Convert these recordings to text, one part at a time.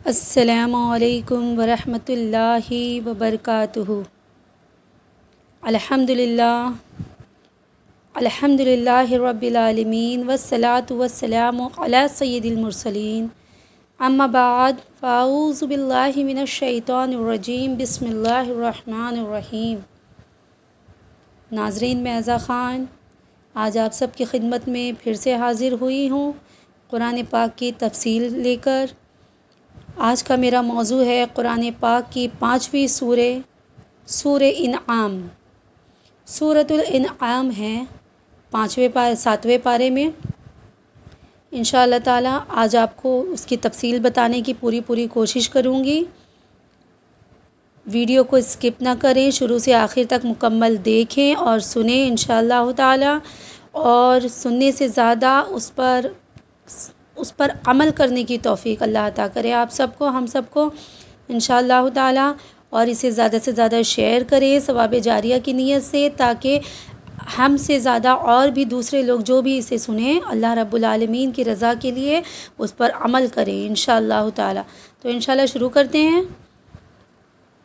السلام علیکم ورحمۃ اللہ وبرکاتہ۔ الحمد للہ رب العالمین والصلاة والسلام علی سید المرسلین، اما بعد فاعوذ باللہ من الشیطان الرجیم، بسم اللہ الرحمن الرحیم۔ ناظرین، میں عزا خان آج آپ سب کی خدمت میں پھر سے حاضر ہوئی ہوں قرآن پاک کی تفصیل لے کر۔ آج کا میرا موضوع ہے قرآن پاک کی 5ویں سورہ انعام۔ سورۃ الانعام ہے 7ویں پارے میں۔ انشاءاللہ تعالی آج آپ کو اس کی تفصیل بتانے کی پوری کوشش کروں گی۔ ویڈیو کو اسکپ نہ کریں، شروع سے آخر تک مکمل دیکھیں اور سنیں انشاءاللہ تعالی، اور سننے سے زیادہ اس پر عمل کرنے کی توفیق اللہ عطا کرے آپ سب کو، ہم سب کو انشاءاللہ تعالی، اور اسے زیادہ سے زیادہ شیئر کریں ثواب جاریہ کی نیت سے، تاکہ ہم سے زیادہ اور بھی دوسرے لوگ جو بھی اسے سنیں اللہ رب العالمین کی رضا کے لیے اس پر عمل کریں انشاءاللہ تعالی۔ تو انشاءاللہ شروع کرتے ہیں۔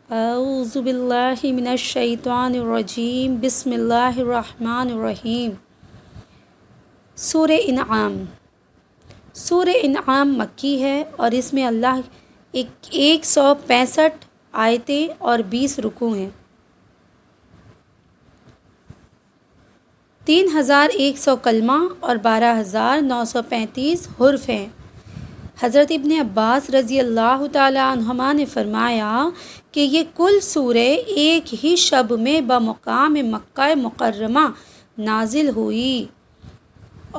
اعوذ باللہ من الشیطان الرجیم، بسم اللہ الرحمن الرحیم۔ سورہ انعام۔ سورہ انعام مکی ہے اور اس میں اللہ 165 آیتیں اور 20 رکوع ہیں۔ 3100 کلمہ اور 12935 حرف ہیں۔ حضرت ابن عباس رضی اللہ تعالیٰ عنہما نے فرمایا کہ یہ کل سورہ ایک ہی شب میں بمقام مکہ مکرمہ نازل ہوئی،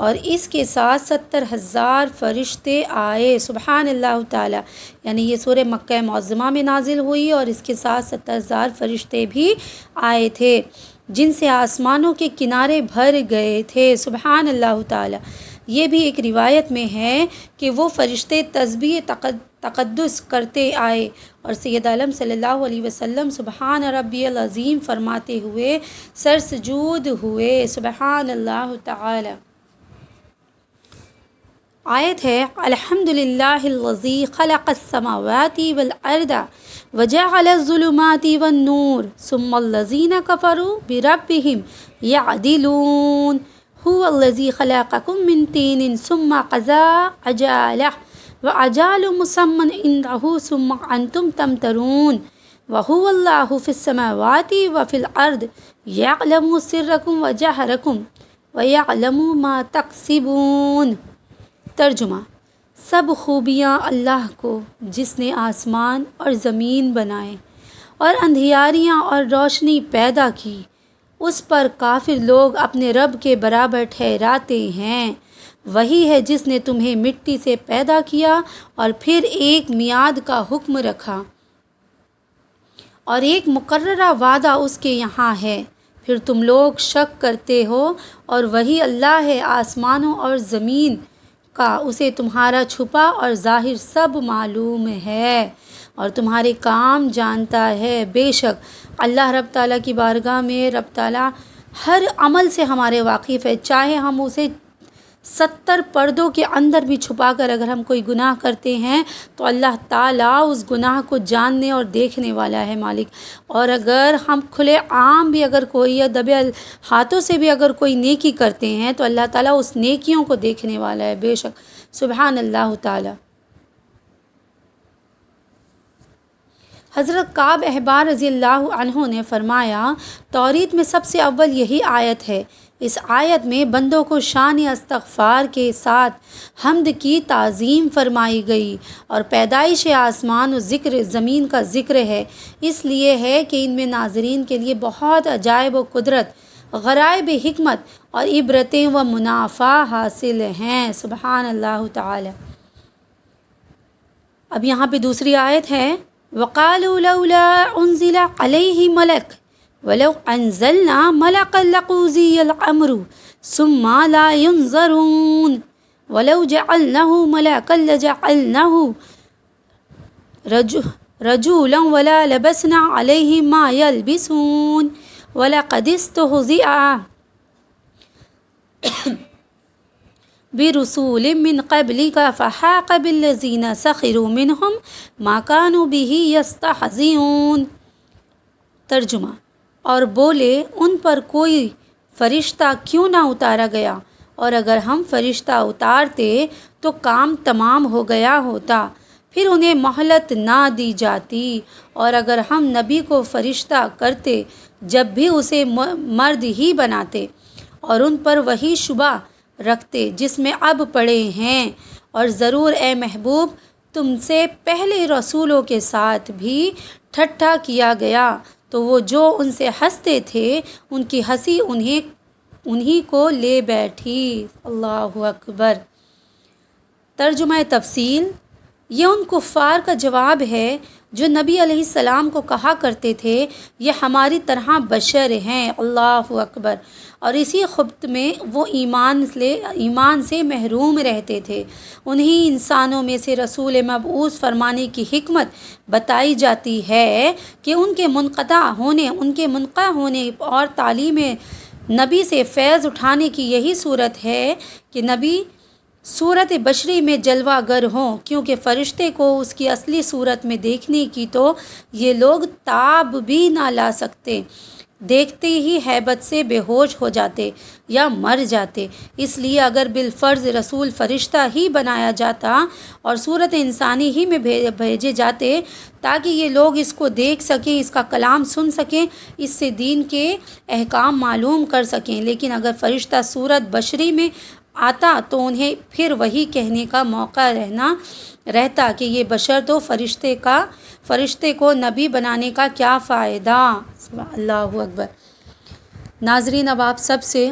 اور اس کے ساتھ 70,000 فرشتے آئے۔ سبحان اللہ تعالی، یعنی یہ سورہ مکہ معظمہ میں نازل ہوئی اور اس کے ساتھ 70,000 فرشتے بھی آئے تھے، جن سے آسمانوں کے کنارے بھر گئے تھے۔ سبحان اللہ تعالی۔ یہ بھی ایک روایت میں ہے کہ وہ فرشتے تسبیح تقدس کرتے آئے اور سید عالم صلی اللہ علیہ وسلم سبحان ربی العظیم فرماتے ہوئے سرسجود ہوئے۔ سبحان اللہ تعالی۔ آیت ہے الحمدللہ الذی خلق السماوات والارض وجعل الظلمات والنور ثم الذین کفروا بربهم یعدلون هو الذی خلقکم من طین ثم قضى اجالہ واجال مسمى عنده ثم انتم تمترون وهو اللہ فی السماوات وفی الارض یعلم سرکم وجہرکم ویعلم ما تکسبون۔ ترجمہ: سب خوبیاں اللہ کو جس نے آسمان اور زمین بنائے اور اندھیاریاں اور روشنی پیدا کی، اس پر کافر لوگ اپنے رب کے برابر ٹھہراتے ہیں۔ وہی ہے جس نے تمہیں مٹی سے پیدا کیا اور پھر ایک میعاد کا حکم رکھا اور ایک مقررہ وعدہ اس کے یہاں ہے، پھر تم لوگ شک کرتے ہو، اور وہی اللہ ہے آسمانوں اور زمین کا، اسے تمہارا چھپا اور ظاہر سب معلوم ہے اور تمہارے کام جانتا ہے۔ بے شک اللہ رب تعالیٰ کی بارگاہ میں رب تعالیٰ ہر عمل سے ہمارے واقف ہے، چاہے ہم اسے 70 پردوں کے اندر بھی چھپا کر اگر ہم کوئی گناہ کرتے ہیں تو اللہ تعالیٰ اس گناہ کو جاننے اور دیکھنے والا ہے مالک، اور اگر ہم کھلے عام بھی اگر کوئی یا دبے ہاتھوں سے بھی اگر کوئی نیکی کرتے ہیں تو اللہ تعالیٰ اس نیکیوں کو دیکھنے والا ہے۔ بے شک سبحان اللہ تعالیٰ۔ حضرت کعب احبار رضی اللہ عنہ نے فرمایا توریت میں سب سے اول یہی آیت ہے۔ اس آیت میں بندوں کو شان استغفار کے ساتھ حمد کی تعظیم فرمائی گئی، اور پیدائش آسمان و ذکر زمین کا ذکر ہے، اس لیے ہے کہ ان میں ناظرین کے لیے بہت عجائب و قدرت، غرائب حکمت اور عبرتیں و منافع حاصل ہیں۔ سبحان اللہ تعالی۔ اب یہاں پہ دوسری آیت ہے وَقَالُوا لَوْلَا أُنزِلَ عَلَيْهِ مَلَكٌ وَلَوْ أَنزَلْنَا مَلَكًا لَقُضِيَ الْأَمْرُ ثُمَّ لَا يُنظَرُونَ وَلَوْ جَعَلْنَاهُ مَلَكًا لَجَعَلْنَاهُ رَجُلًا وَلَا لَبَسْنَا عَلَيْهِمْ مَا يَلْبِسُونَ وَلَقَدِ اسْتُهْزِئَ برسول من قبلک فحاق بالذین سخروا منہم ما كانوا به یستہزئون۔ ترجمہ: اور بولے ان پر کوئی فرشتہ کیوں نہ اتارا گیا، اور اگر ہم فرشتہ اتارتے تو کام تمام ہو گیا ہوتا، پھر انہیں مہلت نہ دی جاتی، اور اگر ہم نبی کو فرشتہ کرتے جب بھی اسے مرد ہی بناتے، اور ان پر وہی شبہ رکھتے جس میں اب پڑے ہیں، اور ضرور اے محبوب تم سے پہلے رسولوں کے ساتھ بھی ٹھٹھا کیا گیا، تو وہ جو ان سے ہنستے تھے ان کی ہنسی انہی کو لے بیٹھی۔ اللہ اکبر۔ ترجمہ تفصیل: یہ ان کفار کا جواب ہے جو نبی علیہ السلام کو کہا کرتے تھے یہ ہماری طرح بشر ہیں۔ اللہ اکبر۔ اور اسی خبط میں وہ ایمان سے محروم رہتے تھے۔ انہی انسانوں میں سے رسول مبعوث فرمانے کی حکمت بتائی جاتی ہے کہ ان کے منقطع ہونے اور تعلیم نبی سے فیض اٹھانے کی یہی صورت ہے کہ نبی صورت بشری میں جلوہ گر ہوں، کیونکہ فرشتے کو اس کی اصلی صورت میں دیکھنے کی تو یہ لوگ تاب بھی نہ لا سکتے، دیکھتے ہی ہیبت سے بے ہوش ہو جاتے یا مر جاتے۔ اس لیے اگر بالفرض رسول فرشتہ ہی بنایا جاتا اور صورت انسانی ہی میں بھیجے جاتے تاکہ یہ لوگ اس کو دیکھ سکیں، اس کا کلام سن سکیں، اس سے دین کے احکام معلوم کر سکیں، لیکن اگر فرشتہ صورت بشری میں آتا تو انہیں پھر وہی کہنے کا موقع رہتا کہ یہ بشر تو فرشتے کو نبی بنانے کا کیا فائدہ۔ اللہ اکبر۔ ناظرین، اب آپ سب سے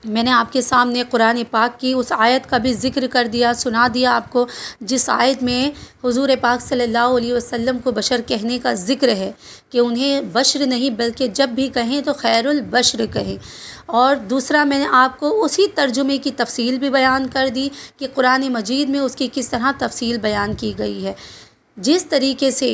میں نے آپ کے سامنے قرآن پاک کی اس آیت کا بھی ذکر کر دیا، سنا دیا آپ کو، جس آیت میں حضور پاک صلی اللہ علیہ وسلم کو بشر کہنے کا ذکر ہے کہ انہیں بشر نہیں بلکہ جب بھی کہیں تو خیر البشر کہیں۔ اور دوسرا میں نے آپ کو اسی ترجمے کی تفصیل بھی بیان کر دی کہ قرآن مجید میں اس کی کس طرح تفصیل بیان کی گئی ہے۔ جس طریقے سے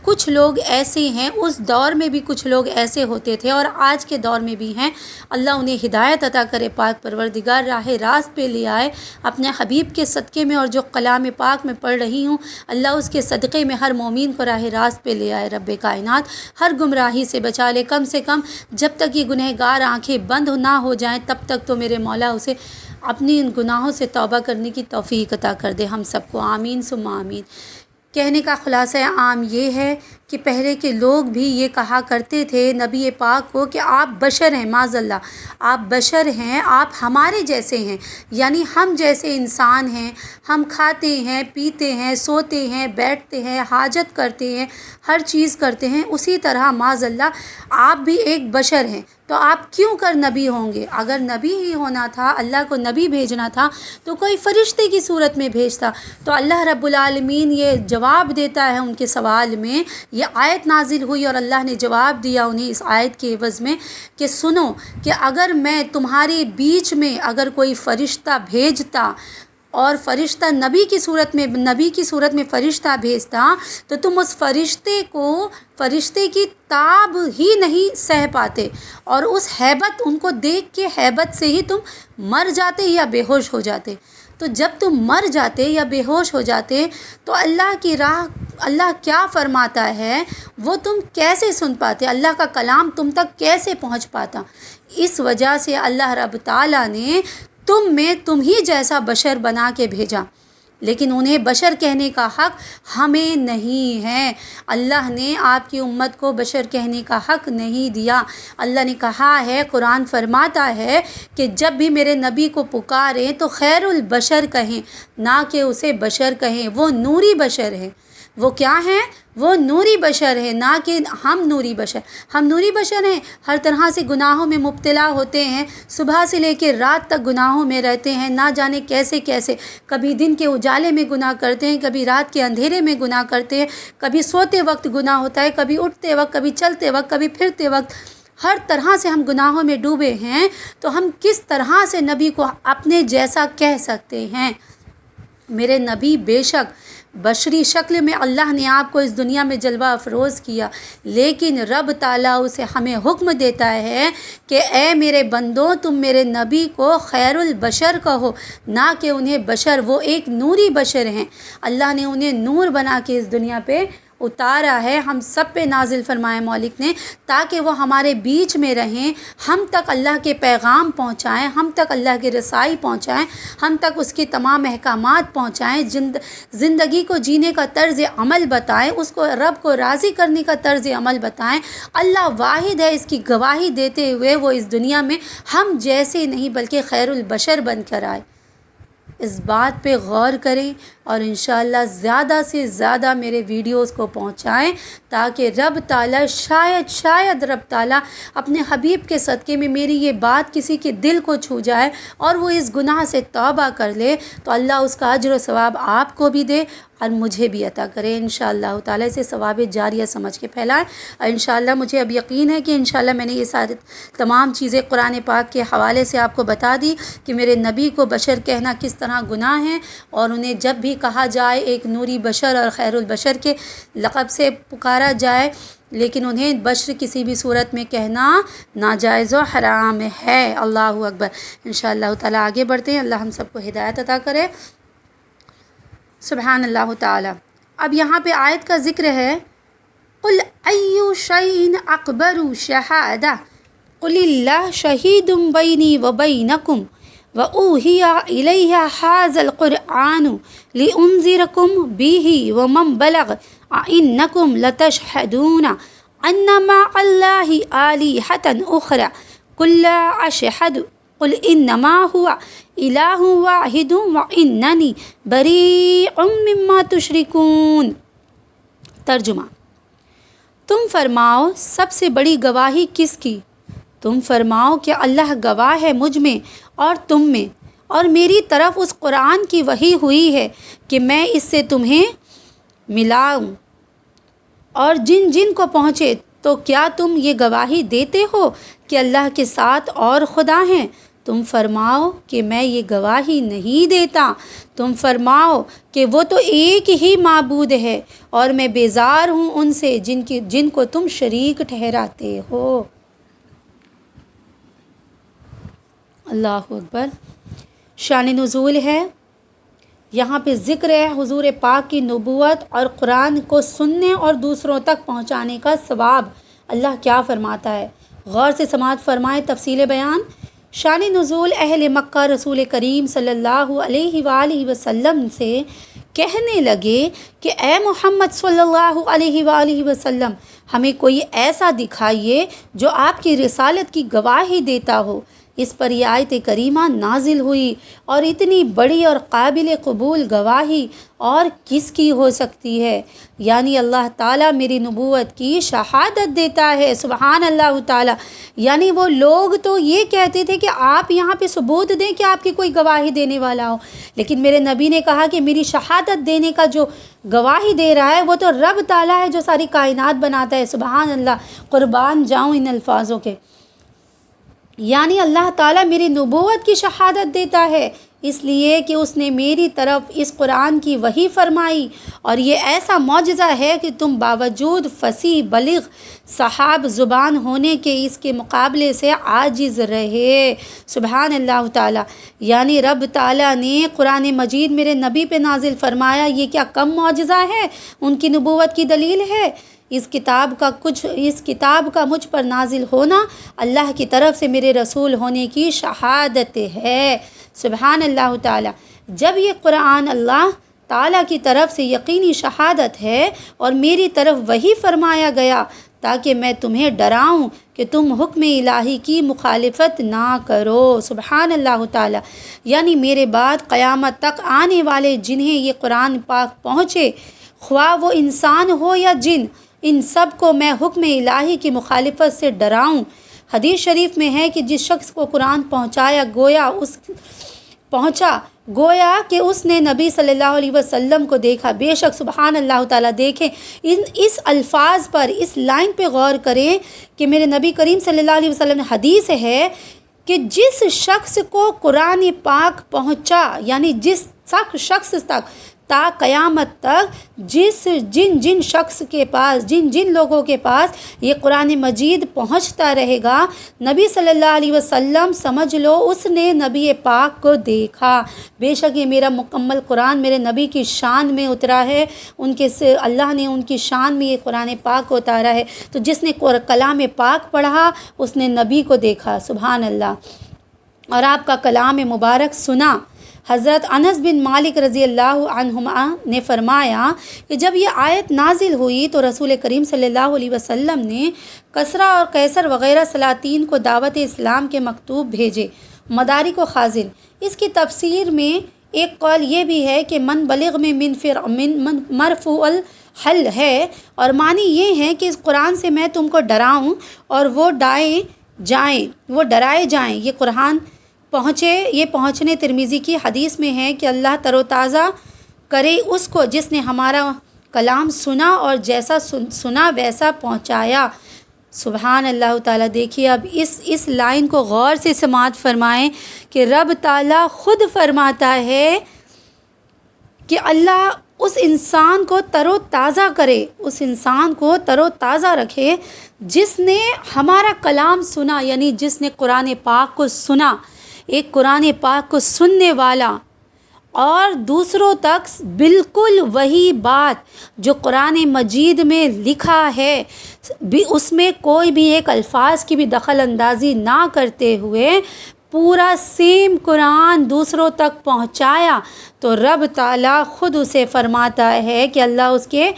کچھ لوگ ایسے ہیں، اس دور میں بھی کچھ لوگ ایسے ہوتے تھے اور آج کے دور میں بھی ہیں، اللہ انہیں ہدایت عطا کرے، پاک پروردگار راہ راست پہ لے آئے اپنے حبیب کے صدقے میں، اور جو کلام پاک میں پڑھ رہی ہوں اللہ اس کے صدقے میں ہر مومن کو راہ راست پہ لے آئے، رب کائنات ہر گمراہی سے بچا لے، کم سے کم جب تک یہ گنہگار آنکھیں بند نہ ہو جائیں تب تک تو میرے مولا اسے اپنی ان گناہوں سے توبہ کرنے کی توفیق عطا کر دے ہم سب کو، آمین ثم آمین۔ کہنے کا خلاصہ عام یہ ہے کہ پہلے کے لوگ بھی یہ کہا کرتے تھے نبی پاک کو کہ آپ بشر ہیں، معاذ اللہ آپ بشر ہیں، آپ ہمارے جیسے ہیں، یعنی ہم جیسے انسان ہیں، ہم کھاتے ہیں، پیتے ہیں، سوتے ہیں، بیٹھتے ہیں، حاجت کرتے ہیں، ہر چیز کرتے ہیں، اسی طرح معاذ اللہ آپ بھی ایک بشر ہیں، تو آپ کیوں کر نبی ہوں گے؟ اگر نبی ہی ہونا تھا، اللہ کو نبی بھیجنا تھا تو کوئی فرشتے کی صورت میں بھیجتا۔ تو اللہ رب العالمین یہ جواب دیتا ہے ان کے سوال میں، یہ آیت نازل ہوئی اور اللہ نے جواب دیا انہیں اس آیت کے عوض میں کہ سنو کہ اگر میں تمہارے بیچ میں اگر کوئی فرشتہ بھیجتا اور فرشتہ نبی کی صورت میں فرشتہ بھیجتا تو تم اس فرشتے کی تاب ہی نہیں سہ پاتے، اور اس ہیبت ان کو دیکھ کے ہیبت سے ہی تم مر جاتے یا بے ہوش ہو جاتے۔ تو جب تم مر جاتے یا بے ہوش ہو جاتے تو اللہ کی راہ اللہ کیا فرماتا ہے وہ تم کیسے سن پاتے، اللہ کا کلام تم تک کیسے پہنچ پاتا؟ اس وجہ سے اللہ رب تعالیٰ نے تم ہی جیسا بشر بنا کے بھیجا، لیکن انہیں بشر کہنے کا حق ہمیں نہیں ہے۔ اللہ نے آپ کی امت کو بشر کہنے کا حق نہیں دیا۔ اللہ نے کہا ہے، قرآن فرماتا ہے کہ جب بھی میرے نبی کو پکاریں تو خیر البشر کہیں، نہ کہ اسے بشر کہیں، وہ نوری بشر ہے۔ وہ کیا ہیں؟ وہ نوری بشر ہے، نہ کہ ہم نوری بشر۔ ہم نوری بشر ہیں، ہر طرح سے گناہوں میں مبتلا ہوتے ہیں، صبح سے لے کے رات تک گناہوں میں رہتے ہیں، نہ جانے کیسے کبھی دن کے اجالے میں گناہ کرتے ہیں، کبھی رات کے اندھیرے میں گناہ کرتے ہیں، کبھی سوتے وقت گناہ ہوتا ہے، کبھی اٹھتے وقت، کبھی چلتے وقت، کبھی پھرتے وقت، ہر طرح سے ہم گناہوں میں ڈوبے ہیں۔ تو ہم کس طرح سے نبی کو اپنے جیسا کہہ سکتے ہیں؟ میرے نبی بے شک بشری شکل میں اللہ نے آپ کو اس دنیا میں جلوہ افروز کیا، لیکن رب تعالیٰ اسے ہمیں حکم دیتا ہے کہ اے میرے بندوں تم میرے نبی کو خیر البشر کہو، نہ کہ انہیں بشر، وہ ایک نوری بشر ہیں، اللہ نے انہیں نور بنا کے اس دنیا پہ اتارا ہے، ہم سب پہ نازل فرمائے مالک نے، تاکہ وہ ہمارے بیچ میں رہیں، ہم تک اللہ کے پیغام پہنچائیں، ہم تک اللہ کی رسائی پہنچائیں، ہم تک اس کی تمام احکامات پہنچائیں، زندگی کو جینے کا طرز عمل بتائیں، اس کو رب کو راضی کرنے کا طرز عمل بتائیں۔ اللہ واحد ہے، اس کی گواہی دیتے ہوئے وہ اس دنیا میں ہم جیسے نہیں بلکہ خیر البشر بن کر آئے۔ اس بات پہ غور کریں اور انشاءاللہ زیادہ سے زیادہ میرے ویڈیوز کو پہنچائیں، تاکہ رب تعالیٰ شاید رب تعالیٰ اپنے حبیب کے صدقے میں میری یہ بات کسی کے دل کو چھو جائے اور وہ اس گناہ سے توبہ کر لے، تو اللہ اس کا اجر و ثواب آپ کو بھی دے اور مجھے بھی عطا کرے انشاءاللہ تعالیٰ۔ اسے ثواب جاریہ سمجھ کے پھیلائیں، اور انشاءاللہ مجھے اب یقین ہے کہ انشاءاللہ میں نے یہ ساری تمام چیزیں قرآن پاک کے حوالے سے آپ کو بتا دی کہ میرے نبی کو بشر کہنا کس طرح گناہ ہے، اور انہیں جب بھی کہا جائے ایک نوری بشر اور خیر البشر کے لقب سے پکارا جائے، لیکن انہیں بشر کسی بھی صورت میں کہنا ناجائز و حرام ہے۔ اللہ اکبر۔ انشاءاللہ تعالیٰ آگے بڑھتے ہیں، اللہ ہم سب کو ہدایت عطا کرے، سبحان اللہ تعالیٰ۔ اب یہاں پہ آیت کا ذکر ہے، قل ای شیء اکبر شہادہ قل اللہ شہید بینی و بینکم وَأُوحِیَ إِلَیَّ هَٰذَا الْقُرْآنُ لِأُنذِرَکُم بِهِ وَمَن بَلَغَ أَئِنَّکُم لَتَشْهَدُونَ أَنَّ مَعَ اللَّهِ آلِهَةً أُخْرَىٰ قُل لَّا أَشْهَدُ قُلْ إِنَّمَا هُوَ إِلَٰهٌ وَاحِدٌ وَإِنَّنِی بَرِیءٌ مِّمَّا تُشْرِکُونَ۔ ترجمہ: تم فرماؤ سب سے بڑی گواہی کس کی؟ تم فرماؤ کہ اللہ گواہ ہے مجھ میں اور تم میں، اور میری طرف اس قرآن کی وحی ہوئی ہے کہ میں اس سے تمہیں ملاؤں، اور جن جن کو پہنچے، تو کیا تم یہ گواہی دیتے ہو کہ اللہ کے ساتھ اور خدا ہیں؟ تم فرماؤ کہ میں یہ گواہی نہیں دیتا، تم فرماؤ کہ وہ تو ایک ہی معبود ہے، اور میں بیزار ہوں ان سے جن کو تم شریک ٹھہراتے ہو۔ اللہ اکبر۔ شان نزول ہے، یہاں پہ ذکر ہے حضور پاک کی نبوت اور قرآن کو سننے اور دوسروں تک پہنچانے کا ثواب۔ اللہ کیا فرماتا ہے، غور سے سماعت فرمائیں تفصیل بیان۔ شان نزول اہل مکہ رسول کریم صلی اللہ علیہ وآلہ وسلم سے کہنے لگے کہ اے محمد صلی اللہ علیہ وآلہ وسلم، ہمیں کوئی ایسا دکھائیے جو آپ کی رسالت کی گواہی دیتا ہو۔ اس پر یہ آیت کریمہ نازل ہوئی، اور اتنی بڑی اور قابل قبول گواہی اور کس کی ہو سکتی ہے؟ یعنی اللہ تعالیٰ میری نبوت کی شہادت دیتا ہے، سبحان اللہ تعالیٰ۔ یعنی وہ لوگ تو یہ کہتے تھے کہ آپ یہاں پہ ثبوت دیں کہ آپ کی کوئی گواہی دینے والا ہو، لیکن میرے نبی نے کہا کہ میری شہادت دینے کا جو گواہی دے رہا ہے وہ تو رب تعالیٰ ہے جو ساری کائنات بناتا ہے، سبحان اللہ۔ قربان جاؤں ان الفاظوں کے۔ یعنی اللہ تعالیٰ میری نبوت کی شہادت دیتا ہے، اس لیے کہ اس نے میری طرف اس قرآن کی وحی فرمائی، اور یہ ایسا معجزہ ہے کہ تم باوجود فصیح بلغ صحاب زبان ہونے کے اس کے مقابلے سے عاجز رہے، سبحان اللہ تعالیٰ۔ یعنی رب تعالیٰ نے قرآن مجید میرے نبی پہ نازل فرمایا، یہ کیا کم معجزہ ہے؟ ان کی نبوت کی دلیل ہے۔ اس کتاب کا مجھ پر نازل ہونا اللہ کی طرف سے میرے رسول ہونے کی شہادت ہے، سبحان اللہ تعالیٰ۔ جب یہ قرآن اللہ تعالیٰ کی طرف سے یقینی شہادت ہے اور میری طرف وہی فرمایا گیا تاکہ میں تمہیں ڈراؤں کہ تم حکم الہی کی مخالفت نہ کرو، سبحان اللہ تعالیٰ۔ یعنی میرے بعد قیامت تک آنے والے جنہیں یہ قرآن پاک پہنچے، خواہ وہ انسان ہو یا جن، ان سب کو میں حکم الہی کی مخالفت سے ڈراؤں۔ حدیث شریف میں ہے کہ جس شخص کو قرآن گویا کہ اس نے نبی صلی اللہ علیہ وسلم کو دیکھا۔ بے شک سبحان اللہ تعالیٰ، دیکھیں اس الفاظ پر، اس لائن پہ غور کریں کہ میرے نبی کریم صلی اللہ علیہ وسلم نے حدیث ہے کہ جس شخص کو قرآن پاک پہنچا، یعنی جس شخص تک تا قیامت تک جن شخص کے پاس جن لوگوں کے پاس یہ قرآن مجید پہنچتا رہے گا، نبی صلی اللہ علیہ وسلم سمجھ لو اس نے نبی پاک کو دیکھا۔ بے شک یہ میرا مکمل قرآن میرے نبی کی شان میں اترا ہے، اللہ نے ان کی شان میں یہ قرآن پاک کو اتارا ہے۔ تو جس نے کلام پاک پڑھا اس نے نبی کو دیکھا، سبحان اللہ، اور آپ کا کلام مبارک سنا۔ حضرت انس بن مالک رضی اللہ عنہما نے فرمایا کہ جب یہ آیت نازل ہوئی تو رسول کریم صلی اللہ علیہ وسلم نے کسریٰ اور قیصر وغیرہ سلاطین کو دعوت اسلام کے مکتوب بھیجے، مدارک و خازن۔ اس کی تفسیر میں ایک قول یہ بھی ہے کہ من بلغ میں من مرفوع الحل ہے، اور معنی یہ ہے کہ اس قرآن سے میں تم کو ڈراؤں اور وہ ڈرائے جائیں۔ یہ قرآن پہنچنے ترمذی کی حدیث میں ہے کہ اللہ تر و تازہ کرے اس کو جس نے ہمارا کلام سنا اور جیسا سنا ویسا پہنچایا۔ سبحان اللہ تعالیٰ۔ دیکھیے اب اس لائن کو غور سے سماعت فرمائیں کہ رب تعالیٰ خود فرماتا ہے کہ اللہ اس انسان کو تر و تازہ کرے، اس انسان کو تر و تازہ رکھے جس نے ہمارا کلام سنا، یعنی جس نے قرآن پاک کو سنا۔ ایک قرآن پاک کو سننے والا اور دوسروں تک بالکل وہی بات جو قرآن مجید میں لکھا ہے اس میں کوئی بھی ایک الفاظ کی بھی دخل اندازی نہ کرتے ہوئے پورا سیم قرآن دوسروں تک پہنچایا، تو رب تعالیٰ خود اسے فرماتا ہے کہ اللہ اس کے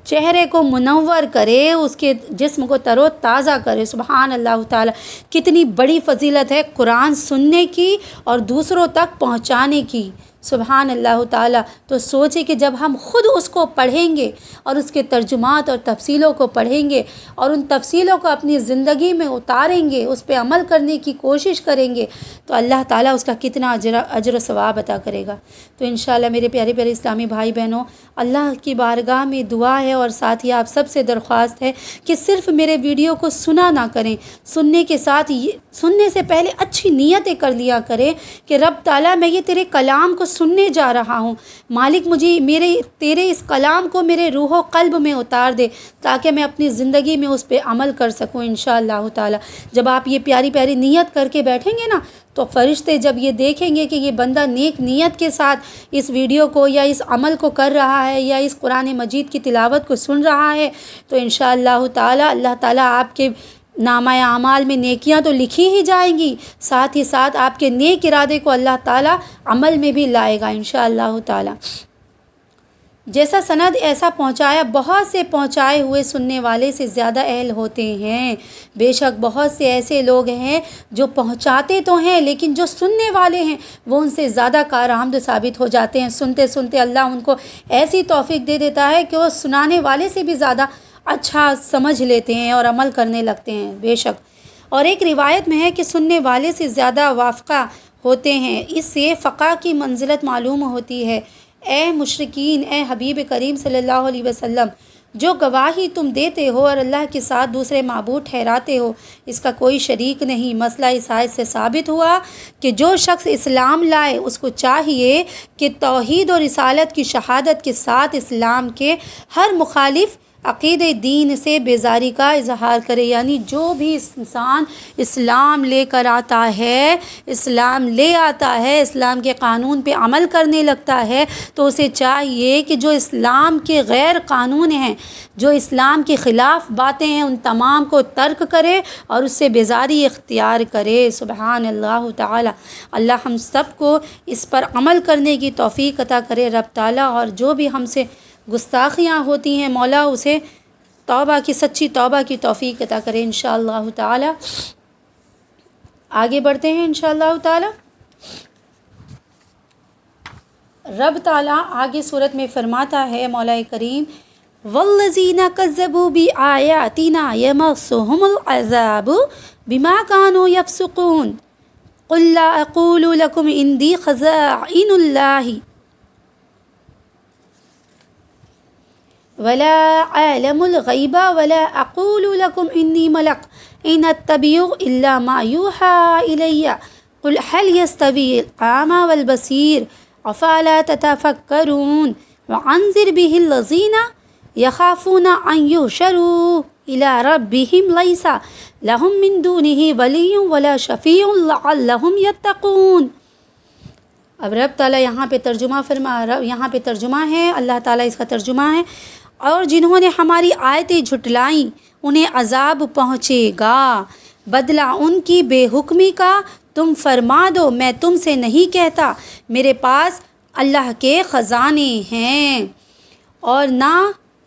چہرے کو منور کرے، اس کے جسم کو تر و تازہ کرے۔ سبحان اللہ تعالیٰ، کتنی بڑی فضیلت ہے قرآن سننے کی اور دوسروں تک پہنچانے کی، سبحان اللہ تعالیٰ۔ تو سوچے کہ جب ہم خود اس کو پڑھیں گے اور اس کے ترجمات اور تفصیلوں کو پڑھیں گے اور ان تفصیلوں کو اپنی زندگی میں اتاریں گے، اس پہ عمل کرنے کی کوشش کریں گے، تو اللہ تعالیٰ اس کا کتنا اجر و ثواب عطا کرے گا۔ تو انشاءاللہ میرے پیارے پیارے اسلامی بھائی بہنوں، اللہ کی بارگاہ میں دعا ہے اور ساتھ ہی آپ سب سے درخواست ہے کہ صرف میرے ویڈیو کو سنا نہ کریں، سننے سے پہلے اچھی نیتیں کر لیا کریں کہ رب تعالیٰ میں یہ تیرے کلام کو سننے جا رہا ہوں، مالک مجھے تیرے اس کلام کو میرے روح و قلب میں اتار دے تاکہ میں اپنی زندگی میں اس پہ عمل کر سکوں انشاءاللہ تعالیٰ۔ جب آپ یہ پیاری پیاری نیت کر کے بیٹھیں گے نا، تو فرشتے جب یہ دیکھیں گے کہ یہ بندہ نیک نیت کے ساتھ اس ویڈیو کو یا اس عمل کو کر رہا ہے یا اس قرآن مجید کی تلاوت کو سن رہا ہے، تو انشاءاللہ تعالیٰ اللہ تعالیٰ آپ کے نامہ اعمال میں نیکیاں تو لکھی ہی جائیں گی، ساتھ ہی ساتھ آپ کے نیک ارادے کو اللہ تعالیٰ عمل میں بھی لائے گا انشاءاللہ تعالیٰ۔ جیسا سند ایسا پہنچایا، بہت سے پہنچائے ہوئے سننے والے سے زیادہ اہل ہوتے ہیں۔ بے شک بہت سے ایسے لوگ ہیں جو پہنچاتے تو ہیں لیکن جو سننے والے ہیں وہ ان سے زیادہ کارآمد ثابت ہو جاتے ہیں۔ سنتے سنتے اللہ ان کو ایسی توفیق دے دیتا ہے کہ وہ سنانے والے سے بھی زیادہ اچھا سمجھ لیتے ہیں اور عمل کرنے لگتے ہیں۔ بے شک، اور ایک روایت میں ہے کہ سننے والے سے زیادہ وافقہ ہوتے ہیں، اس سے فقہ کی منزلت معلوم ہوتی ہے۔ اے مشرکین، اے حبیب کریم صلی اللہ علیہ وسلم، جو گواہی تم دیتے ہو اور اللہ کے ساتھ دوسرے معبود ٹھہراتے ہو، اس کا کوئی شریک نہیں۔ مسئلہ اس آیت سے ثابت ہوا کہ جو شخص اسلام لائے اس کو چاہیے کہ توحید اور رسالت کی شہادت کے ساتھ اسلام کے ہر مخالف عقیدہ دین سے بیزاری کا اظہار کرے، یعنی جو بھی انسان اسلام لے کر آتا ہے، اسلام اسلام کے قانون پہ عمل کرنے لگتا ہے، تو اسے چاہیے کہ جو اسلام کے غیر قانون ہیں، جو اسلام کے خلاف باتیں ہیں، ان تمام کو ترک کرے اور اس سے بیزاری اختیار کرے۔ سبحان اللہ تعالی۔ اللہ ہم سب کو اس پر عمل کرنے کی توفیق عطا کرے رب تعالیٰ، اور جو بھی ہم سے گستاخیاں ہوتی ہیں مولا اسے سچی توبہ کی توفیق عطا کرے انشاءاللہ تعالی۔ آگے بڑھتے ہیں انشاءاللہ تعالی۔ رب تعالیٰ آگے صورت میں فرماتا ہے مولا کریم، والذین کذبوا بآیاتنا یمسهم العذاب بما كانوا یفسقون قل لا اقول لكم عندي خزائن اللہ ولا عالم الغیب ولا اقول لكم انی ملک ان اتبع الا ما یوحى الی قل هل يستوی الاعمی والبصیر افلا تتفکرون وَأَنذِرْ بِهِ الَّذِينَ يَخَافُونَ أَن يُحْشَرُوا إِلَىٰ رَبِّهِمْ لَيْسَ لَهُم مِّن دُونِهِ وَلِيٌّ وَلَا شَفِيعٌ لَعَلَّهُمْ يَتَّقُونَ۔ اب رب تعالیٰ یہاں پہ ترجمہ ہے، اللہ تعالیٰ اس کا ترجمہ ہے، اور جنہوں نے ہماری آیتیں جھٹلائیں انہیں عذاب پہنچے گا بدلہ ان کی بے حکمی کا۔ تم فرما دو میں تم سے نہیں کہتا میرے پاس اللہ کے خزانے ہیں، اور نہ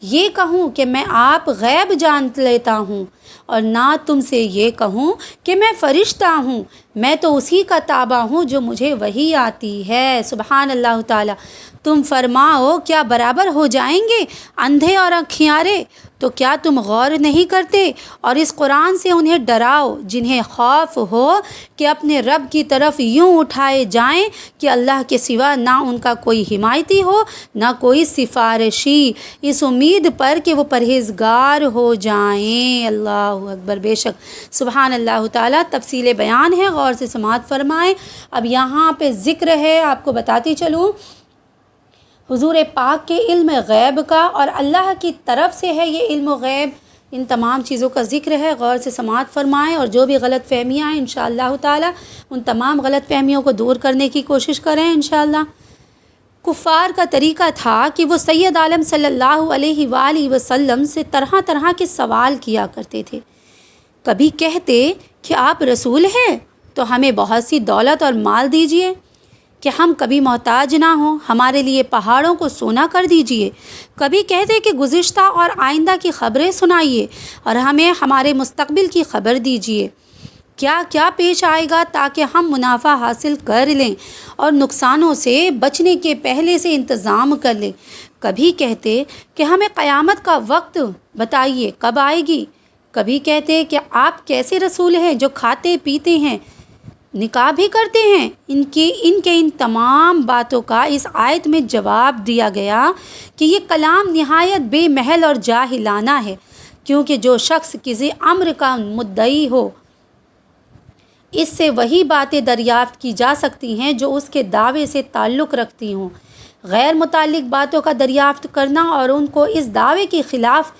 یہ کہوں کہ میں آپ غیب جان لیتا ہوں، اور نہ تم سے یہ کہوں کہ میں فرشتہ ہوں، میں تو اسی کا تابع ہوں جو مجھے وحی آتی ہے۔ سبحان اللہ تعالیٰ۔ تم فرماؤ کیا برابر ہو جائیں گے اندھے اور انکھیارے؟ تو کیا تم غور نہیں کرتے؟ اور اس قرآن سے انہیں ڈراؤ جنہیں خوف ہو کہ اپنے رب کی طرف یوں اٹھائے جائیں کہ اللہ کے سوا نہ ان کا کوئی حمایتی ہو نہ کوئی سفارشی، اس امید پر کہ وہ پرہیزگار ہو جائیں۔ اللہ اکبر۔ بے شک سبحان اللہ تعالیٰ تفصیل بیان ہے، غور سے سماعت فرمائیں۔ اب یہاں پہ ذکر ہے، آپ کو بتاتی چلوں، حضور پاک کے علم غیب کا، اور اللہ کی طرف سے ہے یہ علم غیب، ان تمام چیزوں کا ذکر ہے، غور سے سماعت فرمائیں، اور جو بھی غلط فہمیاں ہیں انشاءاللہ تعالی ان تمام غلط فہمیوں کو دور کرنے کی کوشش کریں انشاءاللہ۔ کفار کا طریقہ تھا کہ وہ سید عالم صلی اللہ علیہ وآلہ وسلم سے طرح طرح کے سوال کیا کرتے تھے۔ کبھی کہتے کہ آپ رسول ہیں تو ہمیں بہت سی دولت اور مال دیجیے کہ ہم کبھی محتاج نہ ہوں، ہمارے لیے پہاڑوں کو سونا کر دیجیے۔ کبھی کہتے کہ گزشتہ اور آئندہ کی خبریں سنائیے اور ہمیں ہمارے مستقبل کی خبر دیجیے، کیا کیا پیش آئے گا تاکہ ہم منافع حاصل کر لیں اور نقصانوں سے بچنے کے پہلے سے انتظام کر لیں۔ کبھی کہتے کہ ہمیں قیامت کا وقت بتائیے کب آئے گی۔ کبھی کہتے کہ آپ کیسے رسول ہیں جو کھاتے پیتے ہیں، نکاح بھی کرتے ہیں۔ ان کے تمام باتوں کا اس آیت میں جواب دیا گیا کہ یہ کلام نہایت بے محل اور جاہلانہ ہے، کیونکہ جو شخص کسی امر کا مدعی ہو اس سے وہی باتیں دریافت کی جا سکتی ہیں جو اس کے دعوے سے تعلق رکھتی ہوں۔ غیر متعلق باتوں کا دریافت کرنا اور ان کو اس دعوے کے خلاف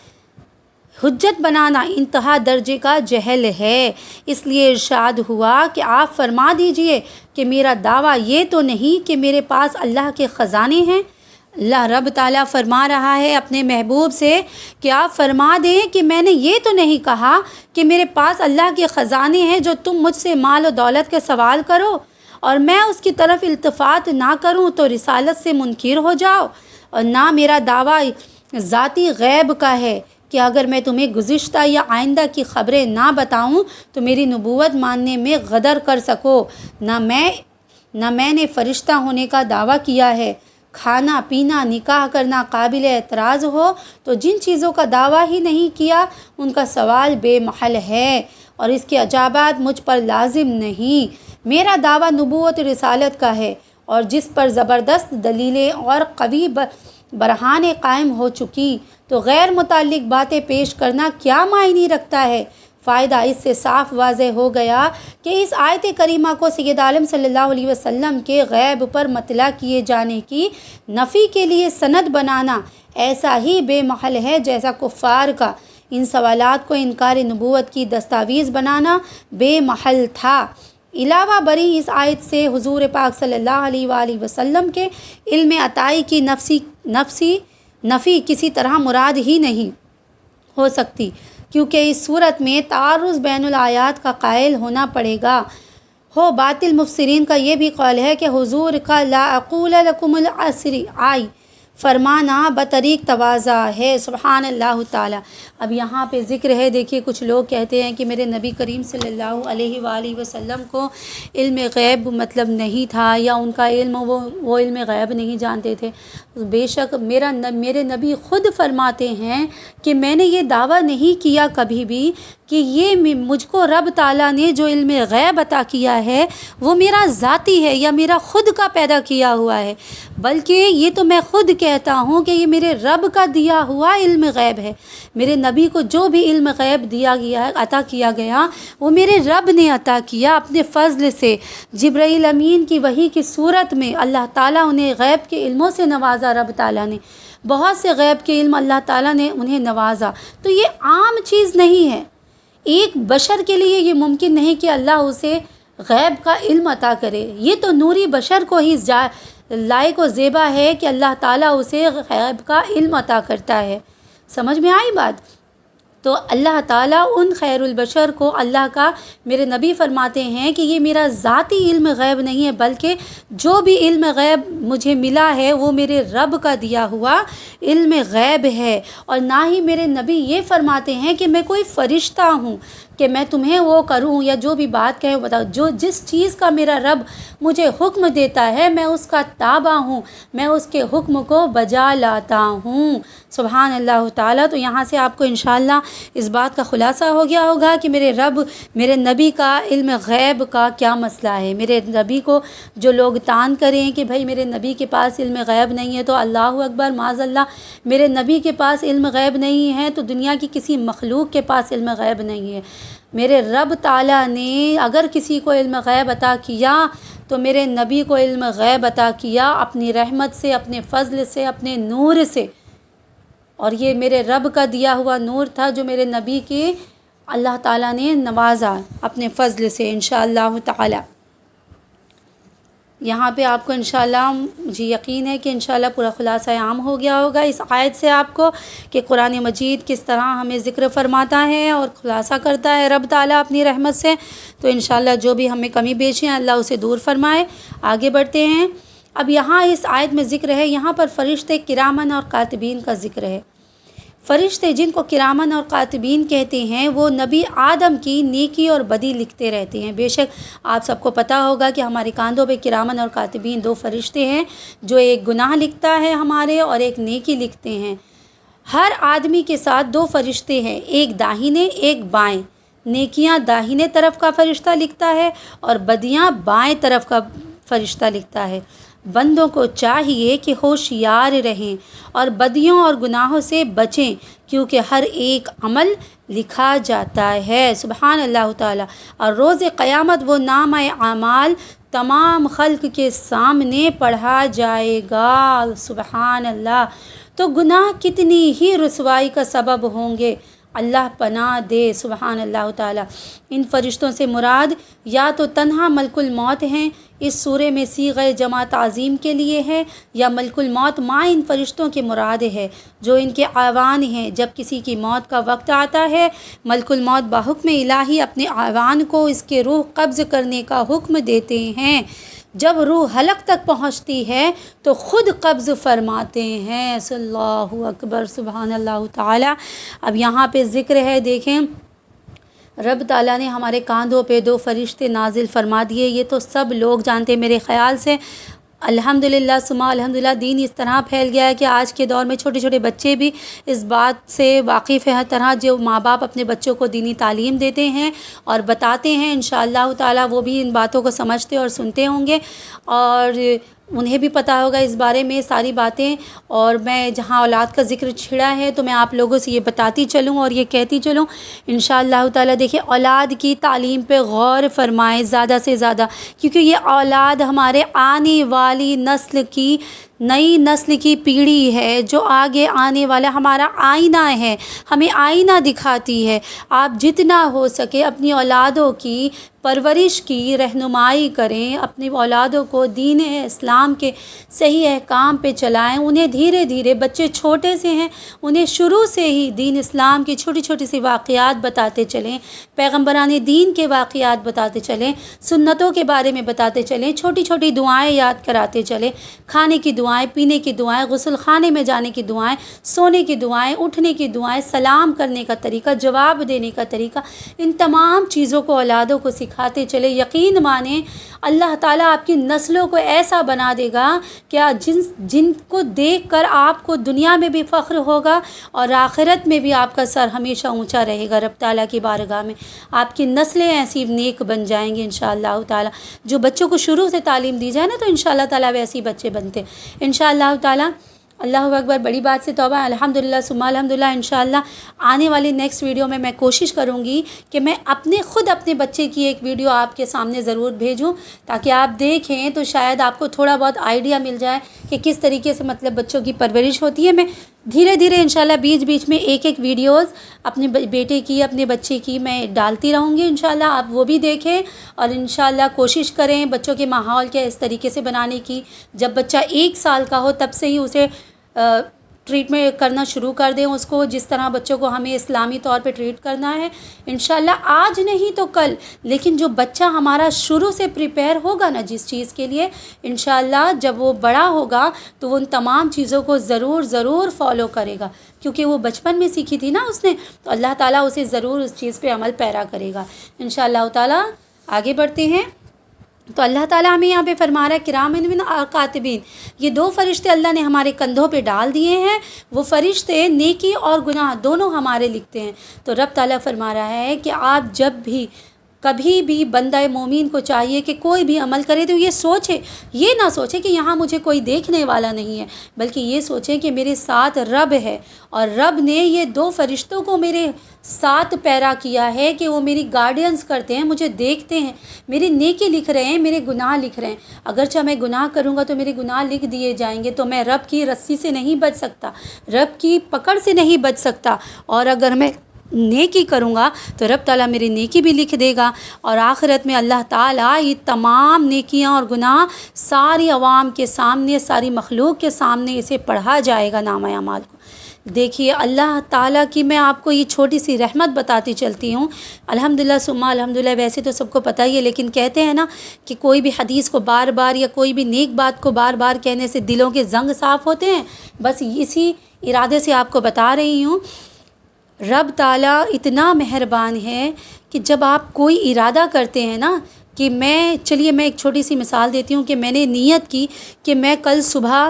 حجت بنانا انتہا درجے کا جہل ہے۔ اس لیے ارشاد ہوا کہ آپ فرما دیجئے کہ میرا دعویٰ یہ تو نہیں کہ میرے پاس اللہ کے خزانے ہیں۔ اللہ رب تعالیٰ فرما رہا ہے اپنے محبوب سے کہ آپ فرما دیں کہ میں نے یہ تو نہیں کہا کہ میرے پاس اللہ کے خزانے ہیں جو تم مجھ سے مال و دولت کے سوال کرو اور میں اس کی طرف التفات نہ کروں تو رسالت سے منکر ہو جاؤ، اور نہ میرا دعویٰ ذاتی غیب کا ہے کہ اگر میں تمہیں گزشتہ یا آئندہ کی خبریں نہ بتاؤں تو میری نبوت ماننے میں غدر کر سکو۔ نہ میں نے فرشتہ ہونے کا دعویٰ کیا ہے۔ کھانا پینا نکاح کرنا قابل اعتراض ہو تو جن چیزوں کا دعویٰ ہی نہیں کیا ان کا سوال بے محل ہے اور اس کے اجابات مجھ پر لازم نہیں۔ میرا دعویٰ نبوت رسالت کا ہے، اور جس پر زبردست دلیلیں اور قوی برہانیں قائم ہو چکی تو غیر متعلق باتیں پیش کرنا کیا معنی رکھتا ہے۔ فائدہ اس سے صاف واضح ہو گیا کہ اس آیت کریمہ کو سید عالم صلی اللہ علیہ وسلم کے غیب پر مطلع کیے جانے کی نفی کے لیے سند بنانا ایسا ہی بے محل ہے جیسا کفار کا ان سوالات کو انکار نبوت کی دستاویز بنانا بے محل تھا۔ علاوہ بری اس آیت سے حضور پاک صلی اللہ علیہ وآلہ وسلم کے علم عطائی کی نفی کسی طرح مراد ہی نہیں ہو سکتی، کیونکہ اس صورت میں تعارض بین الآیات کا قائل ہونا پڑے گا۔ باطل مفسرین کا یہ بھی قول ہے کہ حضور کا لا اقول لکم العصر آئی فرمانا بطریق تواضع ہے۔ سبحان اللہ تعالیٰ۔ اب یہاں پہ ذکر ہے، دیکھیے کچھ لوگ کہتے ہیں کہ میرے نبی کریم صلی اللہ علیہ وآلہ وسلم کو علم غیب مطلب نہیں تھا، یا ان کا علم وہ علم غیب نہیں جانتے تھے۔ بے شک میرے نبی خود فرماتے ہیں کہ میں نے یہ دعویٰ نہیں کیا کبھی بھی کہ یہ مجھ کو رب تعالیٰ نے جو علم غیب عطا کیا ہے وہ میرا ذاتی ہے یا میرا خود کا پیدا کیا ہوا ہے، بلکہ یہ تو میں خود کہتا ہوں کہ یہ میرے رب کا دیا ہوا علم غیب ہے۔ میرے نبی کو جو بھی علم غیب دیا گیا ہے، عطا کیا گیا، وہ میرے رب نے عطا کیا اپنے فضل سے۔ جبرائیل امین کی وحی کی صورت میں اللہ تعالیٰ انہیں غیب کے علموں سے نوازا، رب تعالیٰ نے بہت سے غیب کے علم اللہ تعالیٰ نے انہیں نوازا۔ تو یہ عام چیز نہیں ہے، ایک بشر کے لیے یہ ممکن نہیں کہ اللہ اسے غیب کا علم عطا کرے۔ یہ تو نوری بشر کو ہی لائق و زیبا ہے کہ اللہ تعالیٰ اسے غیب کا علم عطا کرتا ہے۔ سمجھ میں آئی بات؟ تو اللہ تعالیٰ ان خیر البشر کو اللہ کا، میرے نبی فرماتے ہیں کہ یہ میرا ذاتی علم غیب نہیں ہے، بلکہ جو بھی علم غیب مجھے ملا ہے وہ میرے رب کا دیا ہوا علم غیب ہے۔ اور نہ ہی میرے نبی یہ فرماتے ہیں کہ میں کوئی فرشتہ ہوں کہ میں تمہیں وہ کروں یا جو بھی بات کہے بتاؤ۔ جس چیز کا میرا رب مجھے حکم دیتا ہے میں اس کا تابع ہوں، میں اس کے حکم کو بجا لاتا ہوں۔ سبحان اللہ تعالیٰ۔ تو یہاں سے آپ کو انشاءاللہ اس بات کا خلاصہ ہو گیا ہوگا کہ میرے رب، میرے نبی کا علم غیب کا کیا مسئلہ ہے۔ میرے نبی کو جو لوگ تان کریں کہ بھائی میرے نبی کے پاس علم غیب نہیں ہے، تو اللہ اکبر، معاذ اللہ، میرے نبی کے پاس علم غیب نہیں ہے تو دنیا کی کسی مخلوق کے پاس علم غیب نہیں ہے۔ میرے رب تعالیٰ نے اگر کسی کو علم غیب عطا کیا تو میرے نبی کو علم غیب عطا کیا اپنی رحمت سے، اپنے فضل سے، اپنے نور سے۔ اور یہ میرے رب کا دیا ہوا نور تھا جو میرے نبی کے اللہ تعالیٰ نے نوازا اپنے فضل سے انشاءاللہ تعالیٰ۔ یہاں پہ آپ کو انشاءاللہ مجھے یقین ہے کہ انشاءاللہ پورا خلاصہ عام ہو گیا ہوگا اس آیت سے آپ کو، کہ قرآن مجید کس طرح ہمیں ذکر فرماتا ہے اور خلاصہ کرتا ہے رب تعالیٰ اپنی رحمت سے۔ تو انشاءاللہ جو بھی ہمیں کمی بیشی ہیں اللہ اسے دور فرمائے۔ آگے بڑھتے ہیں۔ اب یہاں اس آیت میں ذکر ہے، یہاں پر فرشتے کرامن اور کاتبین کا ذکر ہے۔ فرشتے جن کو کرامن اور کاتبین کہتے ہیں وہ نبی آدم کی نیکی اور بدی لکھتے رہتے ہیں۔ بے شک آپ سب کو پتہ ہوگا کہ ہمارے کاندھوں پہ کرامن اور کاتبین دو فرشتے ہیں، جو ایک گناہ لکھتا ہے ہمارے اور ایک نیکی لکھتے ہیں۔ ہر آدمی کے ساتھ دو فرشتے ہیں، ایک داہنے ایک بائیں۔ نیکیاں داہنے طرف کا فرشتہ لکھتا ہے اور بدیاں بائیں طرف کا فرشتہ لکھتا ہے۔ بندوں کو چاہیے کہ ہوشیار رہیں اور بدیوں اور گناہوں سے بچیں، کیونکہ ہر ایک عمل لکھا جاتا ہے۔ سبحان اللہ تعالیٰ۔ اور روز قیامت وہ نامہ اعمال تمام خلق کے سامنے پڑھا جائے گا۔ سبحان اللہ۔ تو گناہ کتنی ہی رسوائی کا سبب ہوں گے، اللہ پناہ دے۔ سبحان اللہ تعالیٰ۔ ان فرشتوں سے مراد یا تو تنہا ملک الموت ہیں، اس سورے میں صیغہ جمع تعظیم کے لیے ہے، یا ملک الموت ماں ان فرشتوں کے مراد ہے جو ان کے اعوان ہیں۔ جب کسی کی موت کا وقت آتا ہے ملک الموت بحکم الہی اپنے اعوان کو اس کے روح قبض کرنے کا حکم دیتے ہیں۔ جب روح حلق تک پہنچتی ہے تو خود قبض فرماتے ہیں۔ صلی اللہ اکبر، سبحان اللہ تعالیٰ۔ اب یہاں پہ ذکر ہے، دیکھیں رب تعالیٰ نے ہمارے کاندھوں پہ دو فرشتے نازل فرما دیے۔ یہ تو سب لوگ جانتے ہیں میرے خیال سے۔ الحمدللہ ثم الحمدللہ دین اس طرح پھیل گیا ہے کہ آج کے دور میں چھوٹے چھوٹے بچے بھی اس بات سے واقف ہیں، ہر طرح جو ماں باپ اپنے بچوں کو دینی تعلیم دیتے ہیں اور بتاتے ہیں انشاءاللہ تعالیٰ وہ بھی ان باتوں کو سمجھتے اور سنتے ہوں گے، اور انہیں بھی پتہ ہوگا اس بارے میں ساری باتیں۔ اور میں جہاں اولاد کا ذکر چھڑا ہے تو میں آپ لوگوں سے یہ بتاتی چلوں اور یہ کہتی چلوں انشاءاللہ تعالیٰ۔ دیکھیں اولاد کی تعلیم پہ غور فرمائیں زیادہ سے زیادہ، کیونکہ یہ اولاد ہمارے آنے والی نسل کی، نئی نسل کی پیڑھی ہے، جو آگے آنے والا ہمارا آئینہ ہے، ہمیں آئینہ دکھاتی ہے۔ آپ جتنا ہو سکے اپنی اولادوں کی پرورش کی رہنمائی کریں، اپنی اولادوں کو دین اسلام کے صحیح احکام پہ چلائیں، انہیں دھیرے دھیرے، بچے چھوٹے سے ہیں انہیں شروع سے ہی دین اسلام کی چھوٹی چھوٹی سی واقعات بتاتے چلیں، پیغمبران دین کے واقعات بتاتے چلیں، سنتوں کے بارے میں بتاتے چلیں، چھوٹی چھوٹی دعائیں یاد کراتے چلیں، کھانے کی دعائیں دعائیں، پینے کی دعائیں، غسل خانے میں جانے کی دعائیں، سونے کی دعائیں، اٹھنے کی دعائیں، سلام کرنے کا طریقہ، جواب دینے کا طریقہ، ان تمام چیزوں کو اولادوں کو سکھاتے چلے۔ یقین مانیں اللہ تعالیٰ آپ کی نسلوں کو ایسا بنا دے گا کہ جن کو دیکھ کر آپ کو دنیا میں بھی فخر ہوگا اور آخرت میں بھی آپ کا سر ہمیشہ اونچا رہے گا رب تعالیٰ کی بارگاہ میں۔ آپ کی نسلیں ایسی نیک بن جائیں گی انشاءاللہ تعالیٰ۔ جو بچوں کو شروع سے تعلیم دی جائے نا تو انشاءاللہ تعالیٰ ویسے بچے بنتے انشاءاللہ تعالیٰ۔ اللہ اکبر، بڑی بات سے توبہ، الحمدللہ ثم الحمدللہ۔ انشاءاللہ آنے والی نیکسٹ ویڈیو میں کوشش کروں گی کہ میں خود اپنے بچے کی ایک ویڈیو آپ کے سامنے ضرور بھیجوں تاکہ آپ دیکھیں تو شاید آپ کو تھوڑا بہت آئیڈیا مل جائے کہ کس طریقے سے مطلب بچوں کی پرورش ہوتی ہے۔ میں دھیرے دھیرے انشاءاللہ بیچ میں ایک ویڈیوز اپنے بیٹے کی، اپنے بچے کی میں ڈالتی رہوں گی انشاءاللہ، آپ وہ بھی دیکھیں اور انشاءاللہ کوشش کریں بچوں کے ماحول کے اس طریقے سے بنانے کی جب بچہ 1 سال کا ہو تب سے ہی اسے ٹریٹمنٹ کرنا شروع کر دیں، اس کو جس طرح بچوں کو ہمیں اسلامی طور پہ ٹریٹ کرنا ہے انشاءاللہ آج نہیں تو کل، لیکن جو بچہ ہمارا شروع سے پریپیئر ہوگا نا جس چیز کے لیے انشاءاللہ جب وہ بڑا ہوگا تو وہ ان تمام چیزوں کو ضرور فالو کرے گا، کیونکہ وہ بچپن میں سیکھی تھی نا اس نے، تو اللہ تعالیٰ اسے ضرور اس چیز پہ عمل پیرا کرے گا انشاءاللہ تعالیٰ۔ آگے بڑھتے ہیں تو اللہ تعالیٰ ہمیں یہاں پہ فرما رہا ہے کرامن کاتبین، یہ 2 فرشتے اللہ نے ہمارے کندھوں پہ ڈال دیے ہیں، وہ فرشتے نیکی اور گناہ دونوں ہمارے لکھتے ہیں۔ تو رب تعالیٰ فرما رہا ہے کہ آپ جب بھی کبھی بھی بندہ مومن کو چاہیے کہ کوئی بھی عمل کرے تو یہ نہ سوچے کہ یہاں مجھے کوئی دیکھنے والا نہیں ہے، بلکہ یہ سوچیں کہ میرے ساتھ رب ہے اور رب نے یہ 2 فرشتوں کو میرے ساتھ پیرا کیا ہے کہ وہ میری گارڈینس کرتے ہیں، مجھے دیکھتے ہیں، میری نیکی لکھ رہے ہیں، میرے گناہ لکھ رہے ہیں۔ اگرچہ میں گناہ کروں گا تو میرے گناہ لکھ دیے جائیں گے، تو میں رب کی رسی سے نہیں بچ سکتا، رب کی پکڑ سے نہیں بچ سکتا، اور اگر میں نیکی کروں گا تو رب تعالیٰ میری نیکی بھی لکھ دے گا، اور آخرت میں اللہ تعالیٰ یہ تمام نیکیاں اور گناہ ساری عوام کے سامنے، ساری مخلوق کے سامنے اسے پڑھا جائے گا نامہ اعمال کو۔ دیکھیے اللہ تعالیٰ کی میں آپ کو یہ چھوٹی سی رحمت بتاتی چلتی ہوں الحمدللہ ثم الحمدللہ۔ ویسے تو سب کو پتہ ہی ہے، لیکن کہتے ہیں نا کہ کوئی بھی حدیث کو بار بار یا کوئی بھی نیک بات کو بار بار کہنے سے دلوں کے زنگ صاف ہوتے ہیں، بس اسی ارادے سے آپ کو بتا رہی ہوں۔ رب تعالیٰ اتنا مہربان ہے کہ جب آپ کوئی ارادہ کرتے ہیں نا کہ چلیے میں ایک چھوٹی سی مثال دیتی ہوں کہ میں نے نیت کی کہ میں کل صبح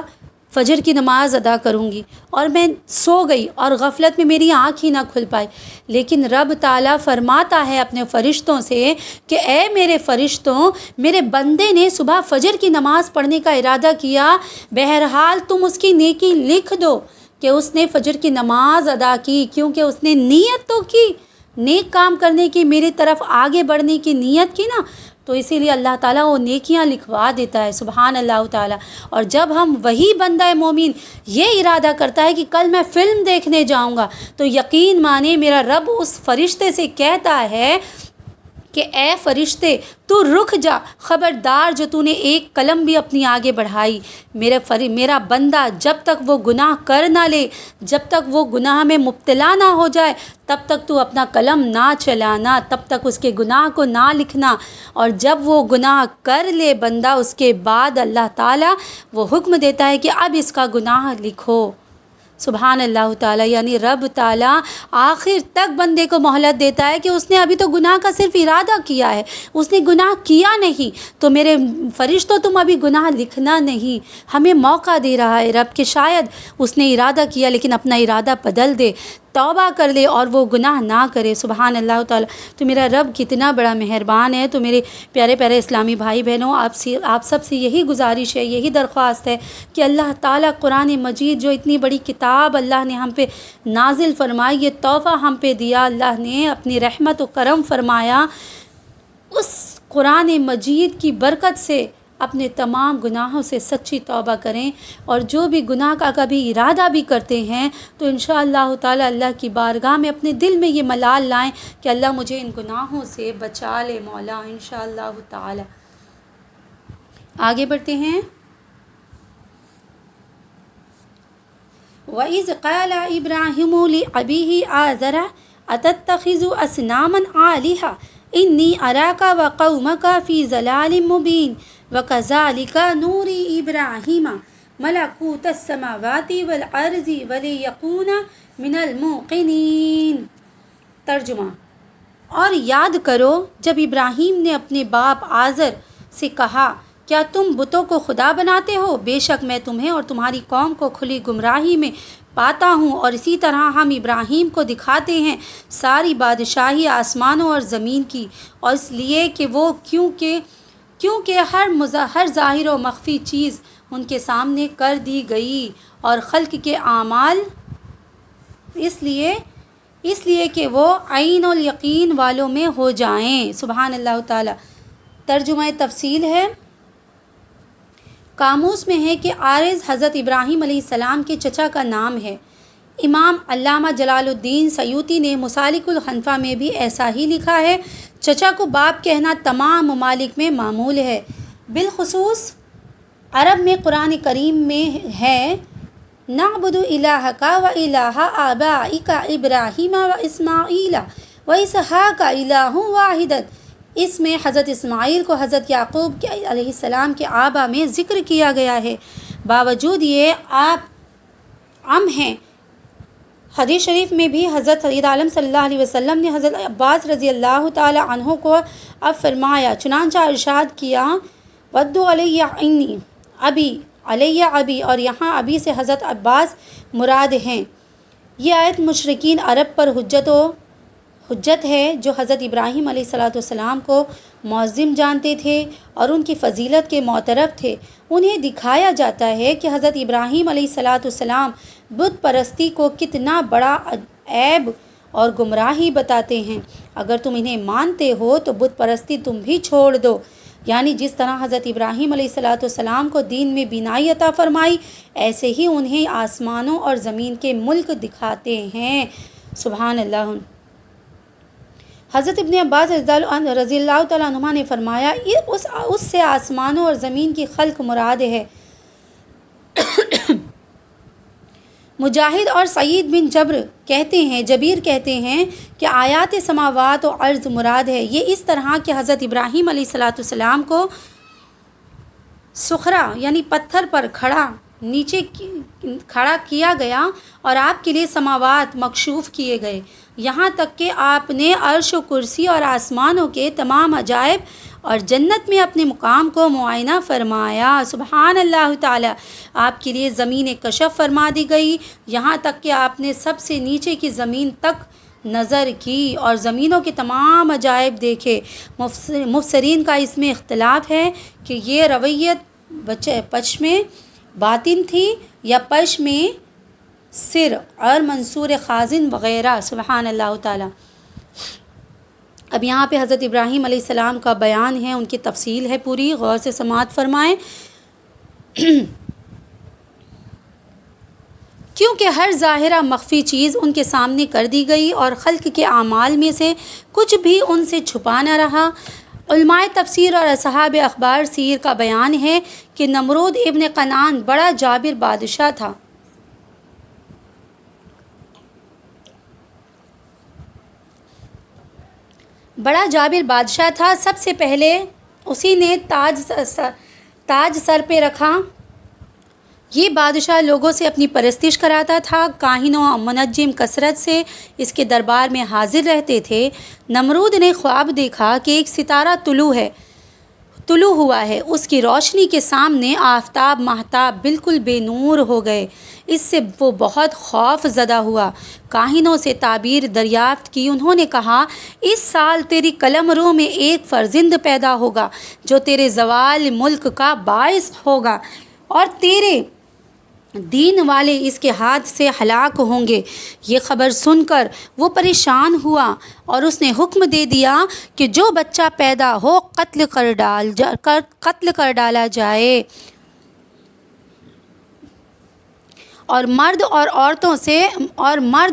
فجر کی نماز ادا کروں گی، اور میں سو گئی اور غفلت میں میری آنکھ ہی نہ کھل پائی، لیکن رب تعالیٰ فرماتا ہے اپنے فرشتوں سے کہ اے میرے فرشتوں، میرے بندے نے صبح فجر کی نماز پڑھنے کا ارادہ کیا، بہرحال تم اس کی نیکی لکھ دو کہ اس نے فجر کی نماز ادا کی، کیونکہ اس نے نیت تو کی، نیک کام کرنے کی، میری طرف آگے بڑھنے کی نیت کی نا، تو اسی لیے اللہ تعالیٰ وہ نیکیاں لکھوا دیتا ہے سبحان اللہ تعالیٰ۔ اور جب ہم وہی بندہ مومن یہ ارادہ کرتا ہے کہ کل میں فلم دیکھنے جاؤں گا، تو یقین مانے میرا رب اس فرشتے سے کہتا ہے کہ اے فرشتے تو رک جا، خبردار جو تو نے ایک قلم بھی اپنی آگے بڑھائی، میرا بندہ جب تک وہ گناہ کر نہ لے، جب تک وہ گناہ میں مبتلا نہ ہو جائے، تب تک تو اپنا قلم نہ چلانا، تب تک اس کے گناہ کو نہ لکھنا، اور جب وہ گناہ کر لے بندہ اس کے بعد اللہ تعالیٰ وہ حکم دیتا ہے کہ اب اس کا گناہ لکھو سبحان اللہ تعالیٰ۔ یعنی رب تعالیٰ آخر تک بندے کو مہلت دیتا ہے کہ اس نے ابھی تو گناہ کا صرف ارادہ کیا ہے، اس نے گناہ کیا نہیں، تو میرے فرشتوں تم ابھی گناہ لکھنا نہیں۔ ہمیں موقع دے رہا ہے رب کہ شاید اس نے ارادہ کیا لیکن اپنا ارادہ بدل دے، توبہ کر لے اور وہ گناہ نہ کرے سبحان اللہ تعالیٰ۔ تو میرا رب کتنا بڑا مہربان ہے۔ تو میرے پیارے پیارے اسلامی بھائی بہنوں، آپ سب سے یہی گزارش ہے، یہی درخواست ہے کہ اللہ تعالیٰ قرآن مجید جو اتنی بڑی کتاب اللہ نے ہم پہ نازل فرمائی، یہ تحفہ ہم پہ دیا، اللہ نے اپنی رحمت و کرم فرمایا، اس قرآن مجید کی برکت سے اپنے تمام گناہوں سے سچی توبہ کریں، اور جو بھی گناہ کا کبھی ارادہ بھی کرتے ہیں تو انشاءاللہ تعالی اللہ کی بارگاہ میں اپنے دل میں یہ ملال لائیں کہ اللہ مجھے ان گناہوں سے بچا لے مولا انشاءاللہ تعالی۔ آگے بڑھتے ہیں۔ وَإِذْ قَالَ إِبْرَاهِيمُ لِأَبِيهِ آزَرَ أَتَتَّخِذُ أَصْنَامًا آلِهَةً إِنِّي أَرَاكَ وَقَوْمَكَ فِي ضَلَالٍ مُبِينٍ وَكَذَلِكَ نُورِي إِبْرَاهِيمَ ملکوت السماوات والارض ولیکون من الموقنین۔ ترجمہ: اور یاد کرو جب ابراہیم نے اپنے باپ آزر سے کہا، کیا تم بتوں کو خدا بناتے ہو؟ بے شک میں تمہیں اور تمہاری قوم کو کھلی گمراہی میں پاتا ہوں۔ اور اسی طرح ہم ابراہیم کو دکھاتے ہیں ساری بادشاہی آسمانوں اور زمین کی، اور اس لیے کہ وہ کیونکہ ہر ظاہر و مخفی چیز ان کے سامنے کر دی گئی، اور خلق کے اعمال اس لیے کہ وہ عین الیقین والوں میں ہو جائیں۔ سبحان اللہ تعالی۔ ترجمہ تفصیل ہے، قاموس میں ہے کہ عارض حضرت ابراہیم علیہ السلام کے چچا کا نام ہے۔ امام علامہ جلال الدین سیوطی نے مسالک الحنفیہ میں بھی ایسا ہی لکھا ہے۔ چچا کو باپ کہنا تمام ممالک میں معمول ہے، بالخصوص عرب میں۔ قرآن کریم میں ہے، نعبد الہک و الہ آبائک ابراہیم و اسماعیل و اسحاق الہ واحد۔ اس میں حضرت اسماعیل کو حضرت یعقوب علیہ السلام کے آبا میں ذکر کیا گیا ہے، باوجود یہ آپ ام ہیں۔ حدیث شریف میں بھی حضرت سید عالم صلی اللہ علیہ وسلم نے حضرت عباس رضی اللہ تعالی عنہ کو اب فرمایا، چنانچہ ارشاد کیا، ودّ علیہ عنی ابی علیہ ابی، اور یہاں ابی سے حضرت عباس مراد ہیں۔ یہ آیت مشرکین عرب پر حجت ہے جو حضرت ابراہیم علیہ السلام کو معظم جانتے تھے اور ان کی فضیلت کے معترف تھے۔ انہیں دکھایا جاتا ہے کہ حضرت ابراہیم علیہ السلام بت پرستی کو کتنا بڑا عیب اور گمراہی بتاتے ہیں۔ اگر تم انہیں مانتے ہو تو بت پرستی تم بھی چھوڑ دو۔ یعنی جس طرح حضرت ابراہیم علیہ السلام کو دین میں بینائی عطا فرمائی، ایسے ہی انہیں آسمانوں اور زمین کے ملک دکھاتے ہیں۔ سبحان اللہ۔ حضرت ابن عباس رضی اللہ تعالیٰ عنہما نے فرمایا، اس سے آسمانوں اور زمین کی خلق مراد ہے۔ مجاہد اور سعید بن جبیر کہتے ہیں کہ آیات سماوات و ارض مراد ہے۔ یہ اس طرح کہ حضرت ابراہیم علیہ السلام کو صخرہ یعنی پتھر پر کھڑا کیا گیا اور آپ کے لیے سماوات مکشوف کیے گئے، یہاں تک کہ آپ نے عرش و کرسی اور آسمانوں کے تمام عجائب اور جنت میں اپنے مقام کو معائنہ فرمایا۔ سبحان اللہ تعالی۔ آپ کے لیے زمین کشف فرما دی گئی، یہاں تک کہ آپ نے سب سے نیچے کی زمین تک نظر کی اور زمینوں کے تمام عجائب دیکھے۔ مفسرین کا اس میں اختلاف ہے کہ یہ رویت پشم باطن تھی یا پشم سر اور منصور خازن وغیرہ۔ سبحان اللہ تعالی۔ اب یہاں پہ حضرت ابراہیم علیہ السلام کا بیان ہے، ان کی تفصیل ہے پوری، غور سے سماعت فرمائیں۔ کیونکہ ہر ظاہرہ مخفی چیز ان کے سامنے کر دی گئی اور خلق کے اعمال میں سے کچھ بھی ان سے چھپا نہ رہا۔ علماء تفسیر اور اصحاب اخبار سیر کا بیان ہے کہ نمرود ابن کنعان بڑا جابر بادشاہ تھا۔ سب سے پہلے اسی نے تاج سر پہ رکھا۔ یہ بادشاہ لوگوں سے اپنی پرستش کراتا تھا، کاہن و منجم کثرت سے اس کے دربار میں حاضر رہتے تھے۔ نمرود نے خواب دیکھا کہ ایک ستارہ طلوع ہوا ہے، اس کی روشنی کے سامنے آفتاب ماہتاب بالکل بے نور ہو گئے۔ اس سے وہ بہت خوف زدہ ہوا، کاہنوں سے تعبیر دریافت کی۔ انہوں نے کہا، اس سال تیری قلمرو میں ایک فرزند پیدا ہوگا جو تیرے زوال ملک کا باعث ہوگا اور تیرے دین والے اس کے ہاتھ سے ہلاک ہوں گے۔ یہ خبر سن کر وہ پریشان ہوا اور اس نے حکم دے دیا کہ جو بچہ پیدا ہو قتل کر ڈالا جائے اور مرد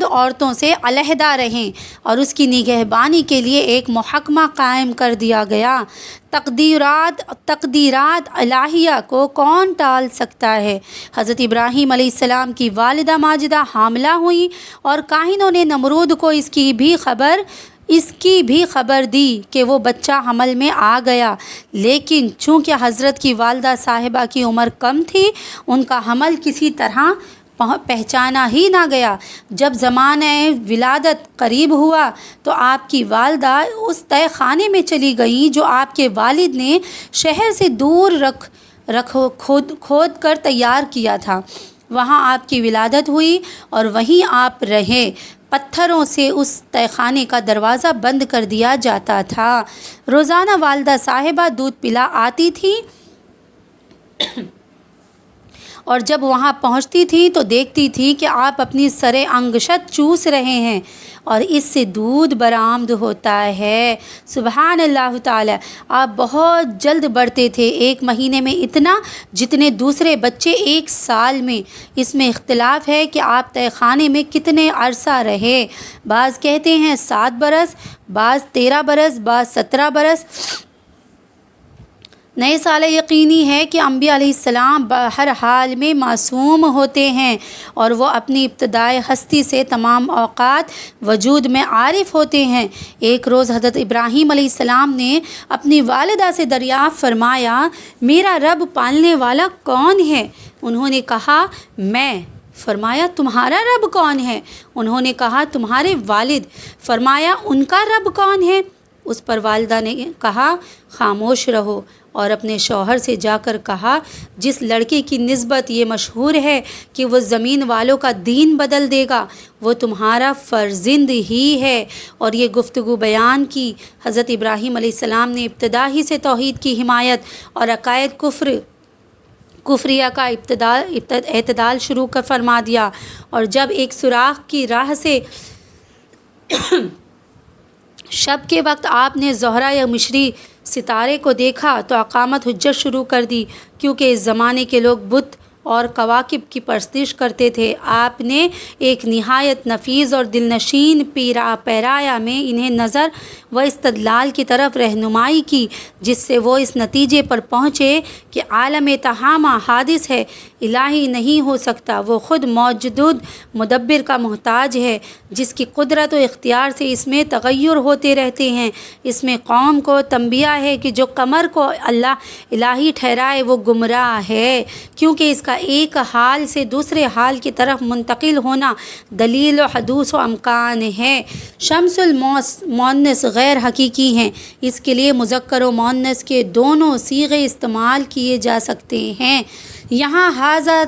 عورتوں سے علیحدہ رہیں، اور اس کی نگہبانی کے لیے ایک محکمہ قائم کر دیا گیا۔ تقدیرات الہیہ کو کون ٹال سکتا ہے؟ حضرت ابراہیم علیہ السلام کی والدہ ماجدہ حاملہ ہوئیں اور کاہنوں نے نمرود کو اس کی بھی خبر اس کی بھی خبر دی کہ وہ بچہ حمل میں آ گیا، لیکن چونکہ حضرت کی والدہ صاحبہ کی عمر کم تھی، ان کا حمل کسی طرح پہچانا ہی نہ گیا۔ جب زمانہ ولادت قریب ہوا تو آپ کی والدہ اس تہہ خانے میں چلی گئیں جو آپ کے والد نے شہر سے دور کھود کر تیار کیا تھا۔ وہاں آپ کی ولادت ہوئی اور وہیں آپ رہے۔ پتھروں سے اس تہہ خانے کا دروازہ بند کر دیا جاتا تھا۔ روزانہ والدہ صاحبہ دودھ پلا آتی تھی اور جب وہاں پہنچتی تھی تو دیکھتی تھی کہ آپ اپنی سر انگشت چوس رہے ہیں اور اس سے دودھ برآمد ہوتا ہے۔ سبحان اللہ تعالی۔ آپ بہت جلد بڑھتے تھے، 1 مہینے میں اتنا جتنے دوسرے بچے 1 سال میں۔ اس میں اختلاف ہے کہ آپ تہہ خانے میں کتنے عرصہ رہے۔ بعض کہتے ہیں 7 برس، بعض 13 برس، بعض 17 برس۔ نئے سال یقینی ہے کہ انبیاء علیہ السلام ہر حال میں معصوم ہوتے ہیں اور وہ اپنی ابتدائی ہستی سے تمام اوقات وجود میں عارف ہوتے ہیں۔ ایک روز حضرت ابراہیم علیہ السلام نے اپنی والدہ سے دریافت فرمایا، میرا رب پالنے والا کون ہے؟ انہوں نے کہا میں۔ فرمایا تمہارا رب کون ہے؟ انہوں نے کہا تمہارے والد۔ فرمایا ان کا رب کون ہے؟ اس پر والدہ نے کہا خاموش رہو، اور اپنے شوہر سے جا کر کہا جس لڑکے کی نسبت یہ مشہور ہے کہ وہ زمین والوں کا دین بدل دے گا، وہ تمہارا فرزند ہی ہے۔ اور یہ گفتگو بیان کی۔ حضرت ابراہیم علیہ السلام نے ابتدا ہی سے توحید کی حمایت اور عقائد کفریہ کا اعتدال شروع کر فرما دیا، اور جب ایک سوراخ کی راہ سے شب کے وقت آپ نے زہرہ یا مشری ستارے کو دیکھا تو اقامت حجت شروع کر دی، کیونکہ اس زمانے کے لوگ بت اور کواکب کی پرستش کرتے تھے۔ آپ نے ایک نہایت نفیس اور دلنشین پیرایا میں انہیں نظر و استدلال کی طرف رہنمائی کی، جس سے وہ اس نتیجے پر پہنچے کہ عالم تہامہ حادث ہے، الہی نہیں ہو سکتا۔ وہ خود موجود مدبر کا محتاج ہے، جس کی قدرت و اختیار سے اس میں تغیر ہوتے رہتے ہیں۔ اس میں قوم کو تنبیہ ہے کہ جو قمر کو الہی ٹھہرائے وہ گمراہ ہے، کیونکہ اس کا ایک حال سے دوسرے حال کی طرف منتقل ہونا دلیل و حدوث و امکان ہے۔ شمس المؤنث غیر حقیقی ہیں، اس کے لیے مذکر و مؤنث کے دونوں صیغے استعمال کیے جا سکتے ہیں۔ یہاں حاضر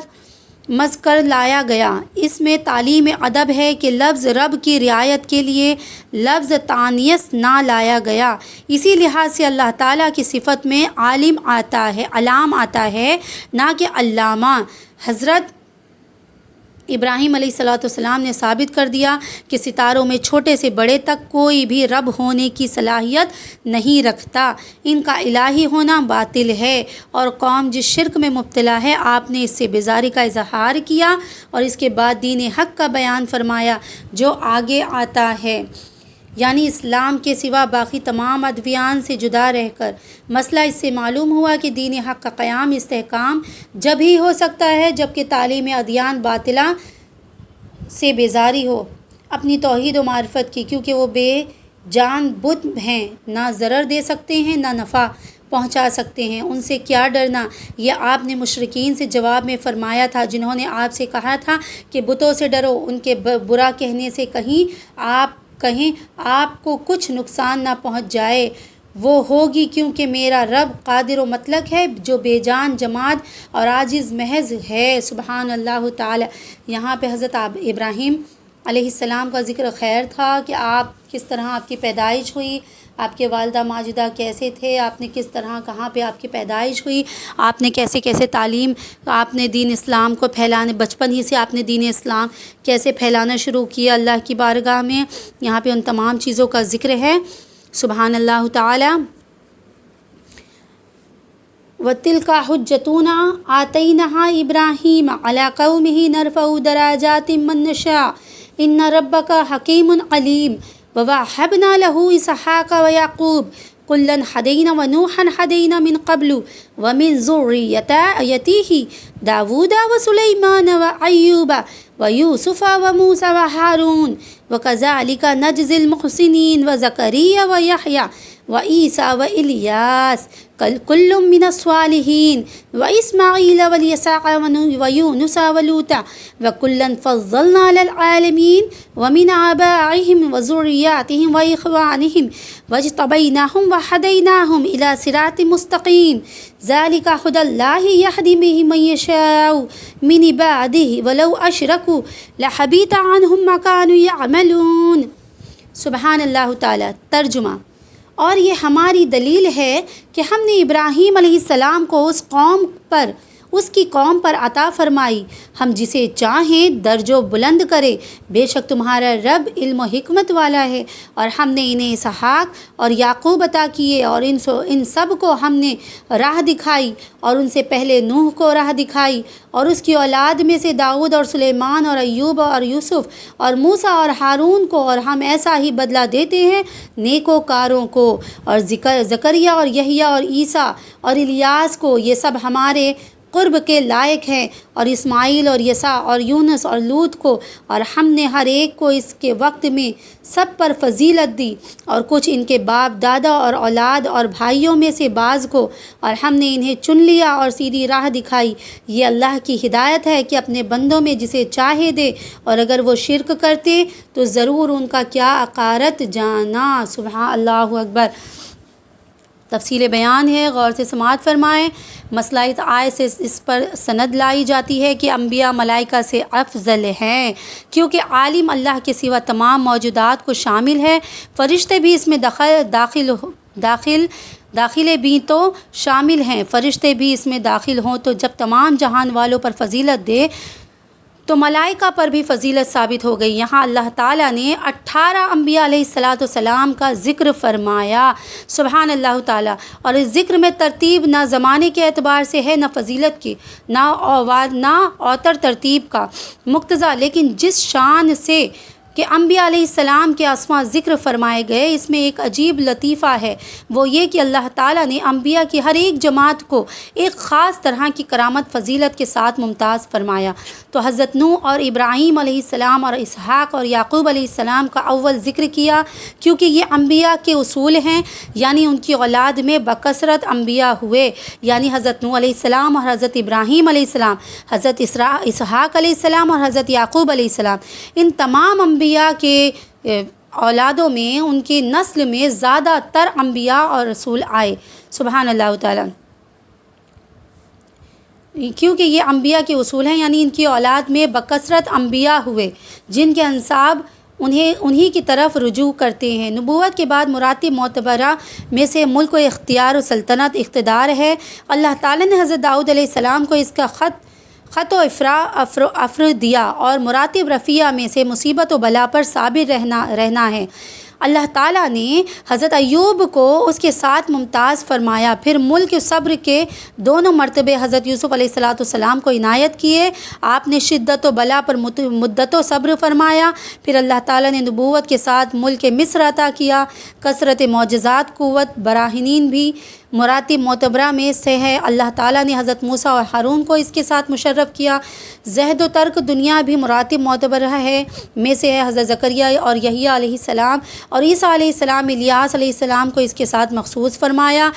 مذکر لایا گیا، اس میں تعلیم ادب ہے کہ لفظ رب کی رعایت کے لیے لفظ تانیث نہ لایا گیا۔ اسی لحاظ سے اللہ تعالیٰ کی صفت میں علام آتا ہے، نہ کہ علامہ۔ حضرت ابراہیم علیہ السلام نے ثابت کر دیا کہ ستاروں میں چھوٹے سے بڑے تک کوئی بھی رب ہونے کی صلاحیت نہیں رکھتا، ان کا الہی ہونا باطل ہے۔ اور قوم جس شرک میں مبتلا ہے، آپ نے اس سے بیزاری کا اظہار کیا اور اس کے بعد دین حق کا بیان فرمایا جو آگے آتا ہے، یعنی اسلام کے سوا باقی تمام ادیان سے جدا رہ کر۔ مسئلہ اس سے معلوم ہوا کہ دین حق کا قیام استحکام جب ہی ہو سکتا ہے جب کہ تعلیم ادیان باطلہ سے بیزاری ہو اپنی توحید و معرفت کی، کیونکہ وہ بے جان بت ہیں، نہ ضرر دے سکتے ہیں نہ نفع پہنچا سکتے ہیں، ان سے کیا ڈرنا۔ یہ آپ نے مشرکین سے جواب میں فرمایا تھا جنہوں نے آپ سے کہا تھا کہ بتوں سے ڈرو، ان کے برا کہنے سے کہیں آپ کو کچھ نقصان نہ پہنچ جائے۔ وہ ہوگی کیونکہ میرا رب قادر و مطلق ہے جو بے جان جماد اور عاجز محض ہے۔ سبحان اللہ تعالی۔ یہاں پہ حضرت ابراہیم علیہ السلام کا ذکر خیر تھا کہ آپ کس طرح آپ کی پیدائش ہوئی، آپ کے والدہ ماجدہ کیسے تھے، آپ نے کس طرح کہاں پہ آپ کی پیدائش ہوئی، آپ نے کیسے کیسے تعلیم، آپ نے دین اسلام کو پھیلانے، بچپن ہی سے آپ نے دین اسلام کیسے پھیلانا شروع کیا اللہ کی بارگاہ میں۔ یہاں پہ ان تمام چیزوں کا ذکر ہے۔ سبحان اللہ تعالی۔ وَتِلْكَ حُجَّتُنَا آتَيْنَاهَا إِبْرَاهِيمَ عَلَىٰ قَوْمِهِ نَرْفَعُ دَرَجَاتٍ مَّن نَّشَاءُ إِنَّ رَبَّكَ حَكِيمٌ عَلِيمٌ وَوَهَّبْنَا لَهُ إِسْحَاقَ وَيَعْقُوبَ كُلًّا هَدَيْنَا وَنُوحًا هَدَيْنَا مِن قَبْلُ وَمِن ذُرِّيَّتِهِ دَاوُودَ وَسُلَيْمَانَ وَأَيُّوبَ ویوسف وموسیٰ وہارون وکذالک نجزی المحسنین وزکریا ویحییٰ وعیسیٰ والیاس کل من الصالحین واسماعیل والیسع ویونس ولوطا وکلا فضلنا علی العالمین ومن آبائهم وذریاتهم واخوانهم واجتبیناهم وہدیناهم الی صراط مستقیم ذلک ھدی اللہ یہدی بہ من یشاء من عبادہ ولو اشرکوا لحبط عنہم ما کانوا یعملون۔ سبحان اللہ تعالی۔ ترجمہ: اور یہ ہماری دلیل ہے کہ ہم نے ابراہیم علیہ السلام کو اس کی قوم پر عطا فرمائی، ہم جسے چاہیں درجو بلند کرے، بے شک تمہارا رب علم و حکمت والا ہے۔ اور ہم نے انہیں اسحاق اور یعقوب عطا کیے، اور ان سب کو ہم نے راہ دکھائی، اور ان سے پہلے نوح کو راہ دکھائی، اور اس کی اولاد میں سے داؤد اور سلیمان اور ایوب اور یوسف اور موسیٰ اور ہارون کو، اور ہم ایسا ہی بدلہ دیتے ہیں نیکوکاروں کو۔ اور زکریا اور یحییٰ اور عیسیٰ اور الیاس کو، یہ سب ہمارے قرب کے لائق ہیں، اور اسماعیل اور یسع اور یونس اور لوط کو، اور ہم نے ہر ایک کو اس کے وقت میں سب پر فضیلت دی، اور کچھ ان کے باپ دادا اور اولاد اور بھائیوں میں سے بعض کو، اور ہم نے انہیں چن لیا اور سیدھی راہ دکھائی۔ یہ اللہ کی ہدایت ہے کہ اپنے بندوں میں جسے چاہے دے، اور اگر وہ شرک کرتے تو ضرور ان کا کیا عقارت جانا۔ سبحان اللہ اکبر۔ تفصیل بیان ہے، غور سے سماعت فرمائیں۔ مسئلہ اس آیت سے اس پر سند لائی جاتی ہے کہ انبیاء ملائکہ سے افضل ہیں، کیونکہ عالم اللہ کے سوا تمام موجودات کو شامل ہے۔ فرشتے بھی اس میں داخلے بھی تو شامل ہیں۔ فرشتے بھی اس میں داخل ہوں تو جب تمام جہان والوں پر فضیلت دے تو ملائکہ پر بھی فضیلت ثابت ہو گئی۔ یہاں اللہ تعالیٰ نے 18 انبیاء علیہ السلام کا ذکر فرمایا، سبحان اللہ تعالیٰ۔ اور اس ذکر میں ترتیب نہ زمانے کے اعتبار سے ہے، نہ فضیلت کی، نہ اوتر ترتیب کا مقتضا، لیکن جس شان سے کہ انبیاء علیہ السلام کے اسماء ذکر فرمائے گئے، اس میں ایک عجیب لطیفہ ہے، وہ یہ کہ اللہ تعالیٰ نے انبیاء کی ہر ایک جماعت کو ایک خاص طرح کی کرامت فضیلت کے ساتھ ممتاز فرمایا۔ تو حضرت نوح اور ابراہیم علیہ السلام اور اسحاق اور یعقوب علیہ السلام کا اول ذکر کیا، کیونکہ یہ انبیاء کے اصول ہیں، یعنی ان کی اولاد میں بکثرت انبیاء ہوئے، یعنی حضرت نوح علیہ السلام اور حضرت ابراہیم علیہ السلام، حضرت اسحاق علیہ السلام اور حضرت یعقوب علیہ السلام۔ ان تمام انبیاء کے اولادوں میں، ان کی نسل میں زیادہ تر انبیاء اور رسول آئے، سبحان اللہ تعالیٰ، کیونکہ یہ انبیاء کے اصول ہیں، یعنی ان کی اولاد میں بکثرت انبیاء ہوئے جن کے انساب انہی کی طرف رجوع کرتے ہیں۔ نبوت کے بعد مراتب معتبرہ میں سے ملک و اختیار و سلطنت اقتدار ہے۔ اللہ تعالیٰ نے حضرت داؤد علیہ السلام کو اس کا خط و افر دیا، اور مراتب رفیع میں سے مصیبت و بلا پر صابر رہنا ہے۔ اللہ تعالیٰ نے حضرت ایوب کو اس کے ساتھ ممتاز فرمایا، پھر ملک صبر کے دونوں مرتبے حضرت یوسف علیہ السلام کو عنایت کیے، آپ نے شدت و بلا پر مدت و صبر فرمایا، پھر اللہ تعالیٰ نے نبوت کے ساتھ ملک مصر عطا کیا، کثرت معجزات، قوت، براہنین بھی مراتب معتبرہ میں سے ہے۔ اللہ تعالیٰ نے حضرت موسیٰ اور ہارون کو اس کے ساتھ مشرف کیا۔ زہد و ترک دنیا بھی مراتب معتبرہ ہے میں سے ہے۔ حضرت زکریا اور یحییٰ علیہ السلام اور عیسیٰ علیہ السلام، الیاس علیہ السلام کو اس کے ساتھ مخصوص فرمایا۔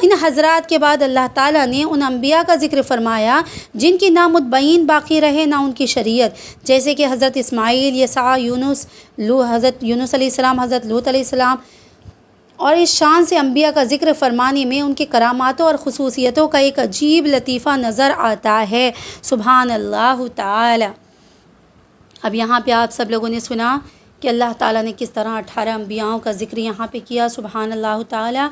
ان حضرات کے بعد اللہ تعالیٰ نے ان انبیاء کا ذکر فرمایا جن کی نہ متبعین باقی رہے نہ ان کی شریعت، جیسے کہ حضرت اسماعیل، یسع، حضرت یونس علیہ السلام، حضرت لوط علیہ السلام۔ اور اس شان سے انبیاء کا ذکر فرمانے میں ان کے کراماتوں اور خصوصیتوں کا ایک عجیب لطیفہ نظر آتا ہے، سبحان اللہ تعالی۔ اب یہاں پہ آپ سب لوگوں نے سنا کہ اللہ تعالیٰ نے کس طرح 18 انبیاءوں کا ذکر یہاں پہ کیا، سبحان اللہ تعالی۔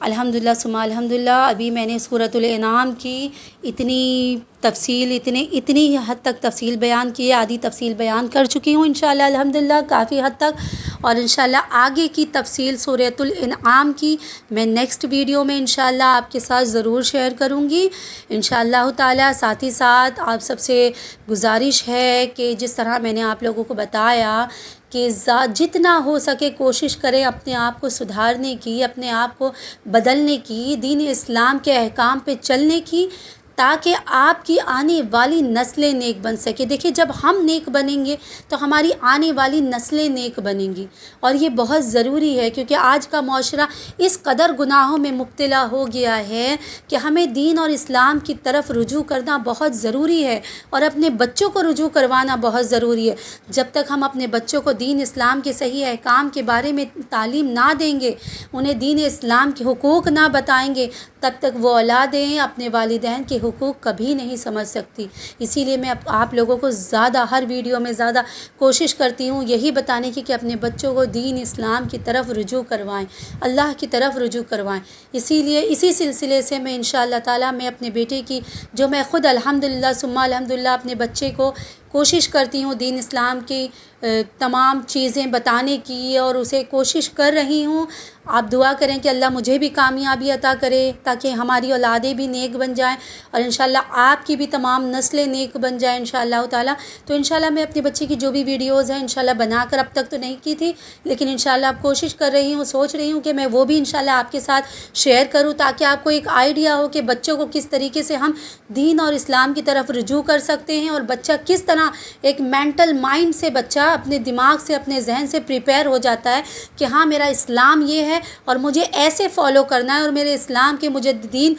الحمدللہ ثم الحمدللہ۔ ابھی میں نے سورۃ الانعام کی اتنی تفصیل اتنی حد تک تفصیل بیان کی ہے، آدھی تفصیل بیان کر چکی ہوں انشاءاللہ الحمدللہ کافی حد تک، اور انشاءاللہ آگے کی تفصیل سورۃ الانعام کی میں نیکسٹ ویڈیو میں انشاءاللہ آپ کے ساتھ ضرور شیئر کروں گی انشاءاللہ تعالی۔ ساتھ ہی ساتھ آپ سب سے گزارش ہے کہ جس طرح میں نے آپ لوگوں کو بتایا کہ جتنا ہو سکے کوشش کریں اپنے آپ کو سدھارنے کی، اپنے آپ کو بدلنے کی، دین اسلام کے احکام پہ چلنے کی، تاکہ آپ کی آنے والی نسلیں نیک بن سکے۔ دیکھیے جب ہم نیک بنیں گے تو ہماری آنے والی نسلیں نیک بنیں گی، اور یہ بہت ضروری ہے کیونکہ آج کا معاشرہ اس قدر گناہوں میں مبتلا ہو گیا ہے کہ ہمیں دین اور اسلام کی طرف رجوع کرنا بہت ضروری ہے، اور اپنے بچوں کو رجوع کروانا بہت ضروری ہے۔ جب تک ہم اپنے بچوں کو دین اسلام کے صحیح احکام کے بارے میں تعلیم نہ دیں گے، انہیں دین اسلام کے حقوق نہ بتائیں گے، تب تک وہ اولادیں اپنے والدین کے حقوق کبھی نہیں سمجھ سکتی۔ اسی لیے میں آپ لوگوں کو زیادہ ہر ویڈیو میں زیادہ کوشش کرتی ہوں یہی بتانے کی کہ اپنے بچوں کو دین اسلام کی طرف رجوع کروائیں، اللہ کی طرف رجوع کروائیں۔ اسی لیے اسی سلسلے سے میں انشاءاللہ تعالیٰ میں اپنے بیٹے کی، جو میں خود الحمدللہ ثم الحمدللہ اپنے بچے کو کوشش کرتی ہوں دین اسلام کی تمام چیزیں بتانے کی، اور اسے کوشش کر رہی ہوں۔ آپ دعا کریں کہ اللہ مجھے بھی کامیابی عطا کرے تاکہ ہماری اولادیں بھی نیک بن جائیں، اور انشاءاللہ آپ کی بھی تمام نسلیں نیک بن جائیں انشاءاللہ تعالیٰ۔ تو انشاءاللہ میں اپنے بچے کی جو بھی ویڈیوز ہیں انشاءاللہ بنا کر، اب تک تو نہیں کی تھی لیکن انشاءاللہ اب کوشش کر رہی ہوں، سوچ رہی ہوں کہ میں وہ بھی انشاءاللہ آپ کے ساتھ شیئر کروں تاکہ آپ کو ایک آئیڈیا ہو کہ بچوں کو کس طریقے سے ہم دین اور اسلام کی طرف رجوع کر سکتے ہیں، اور بچہ کس طرح ایک مینٹل مائنڈ سے بچہ اپنے دماغ سے، اپنے ذہن سے پریپیئر ہو جاتا ہے کہ ہاں میرا اسلام یہ ہے اور مجھے ایسے فالو کرنا ہے، اور میرے اسلام کے مجددین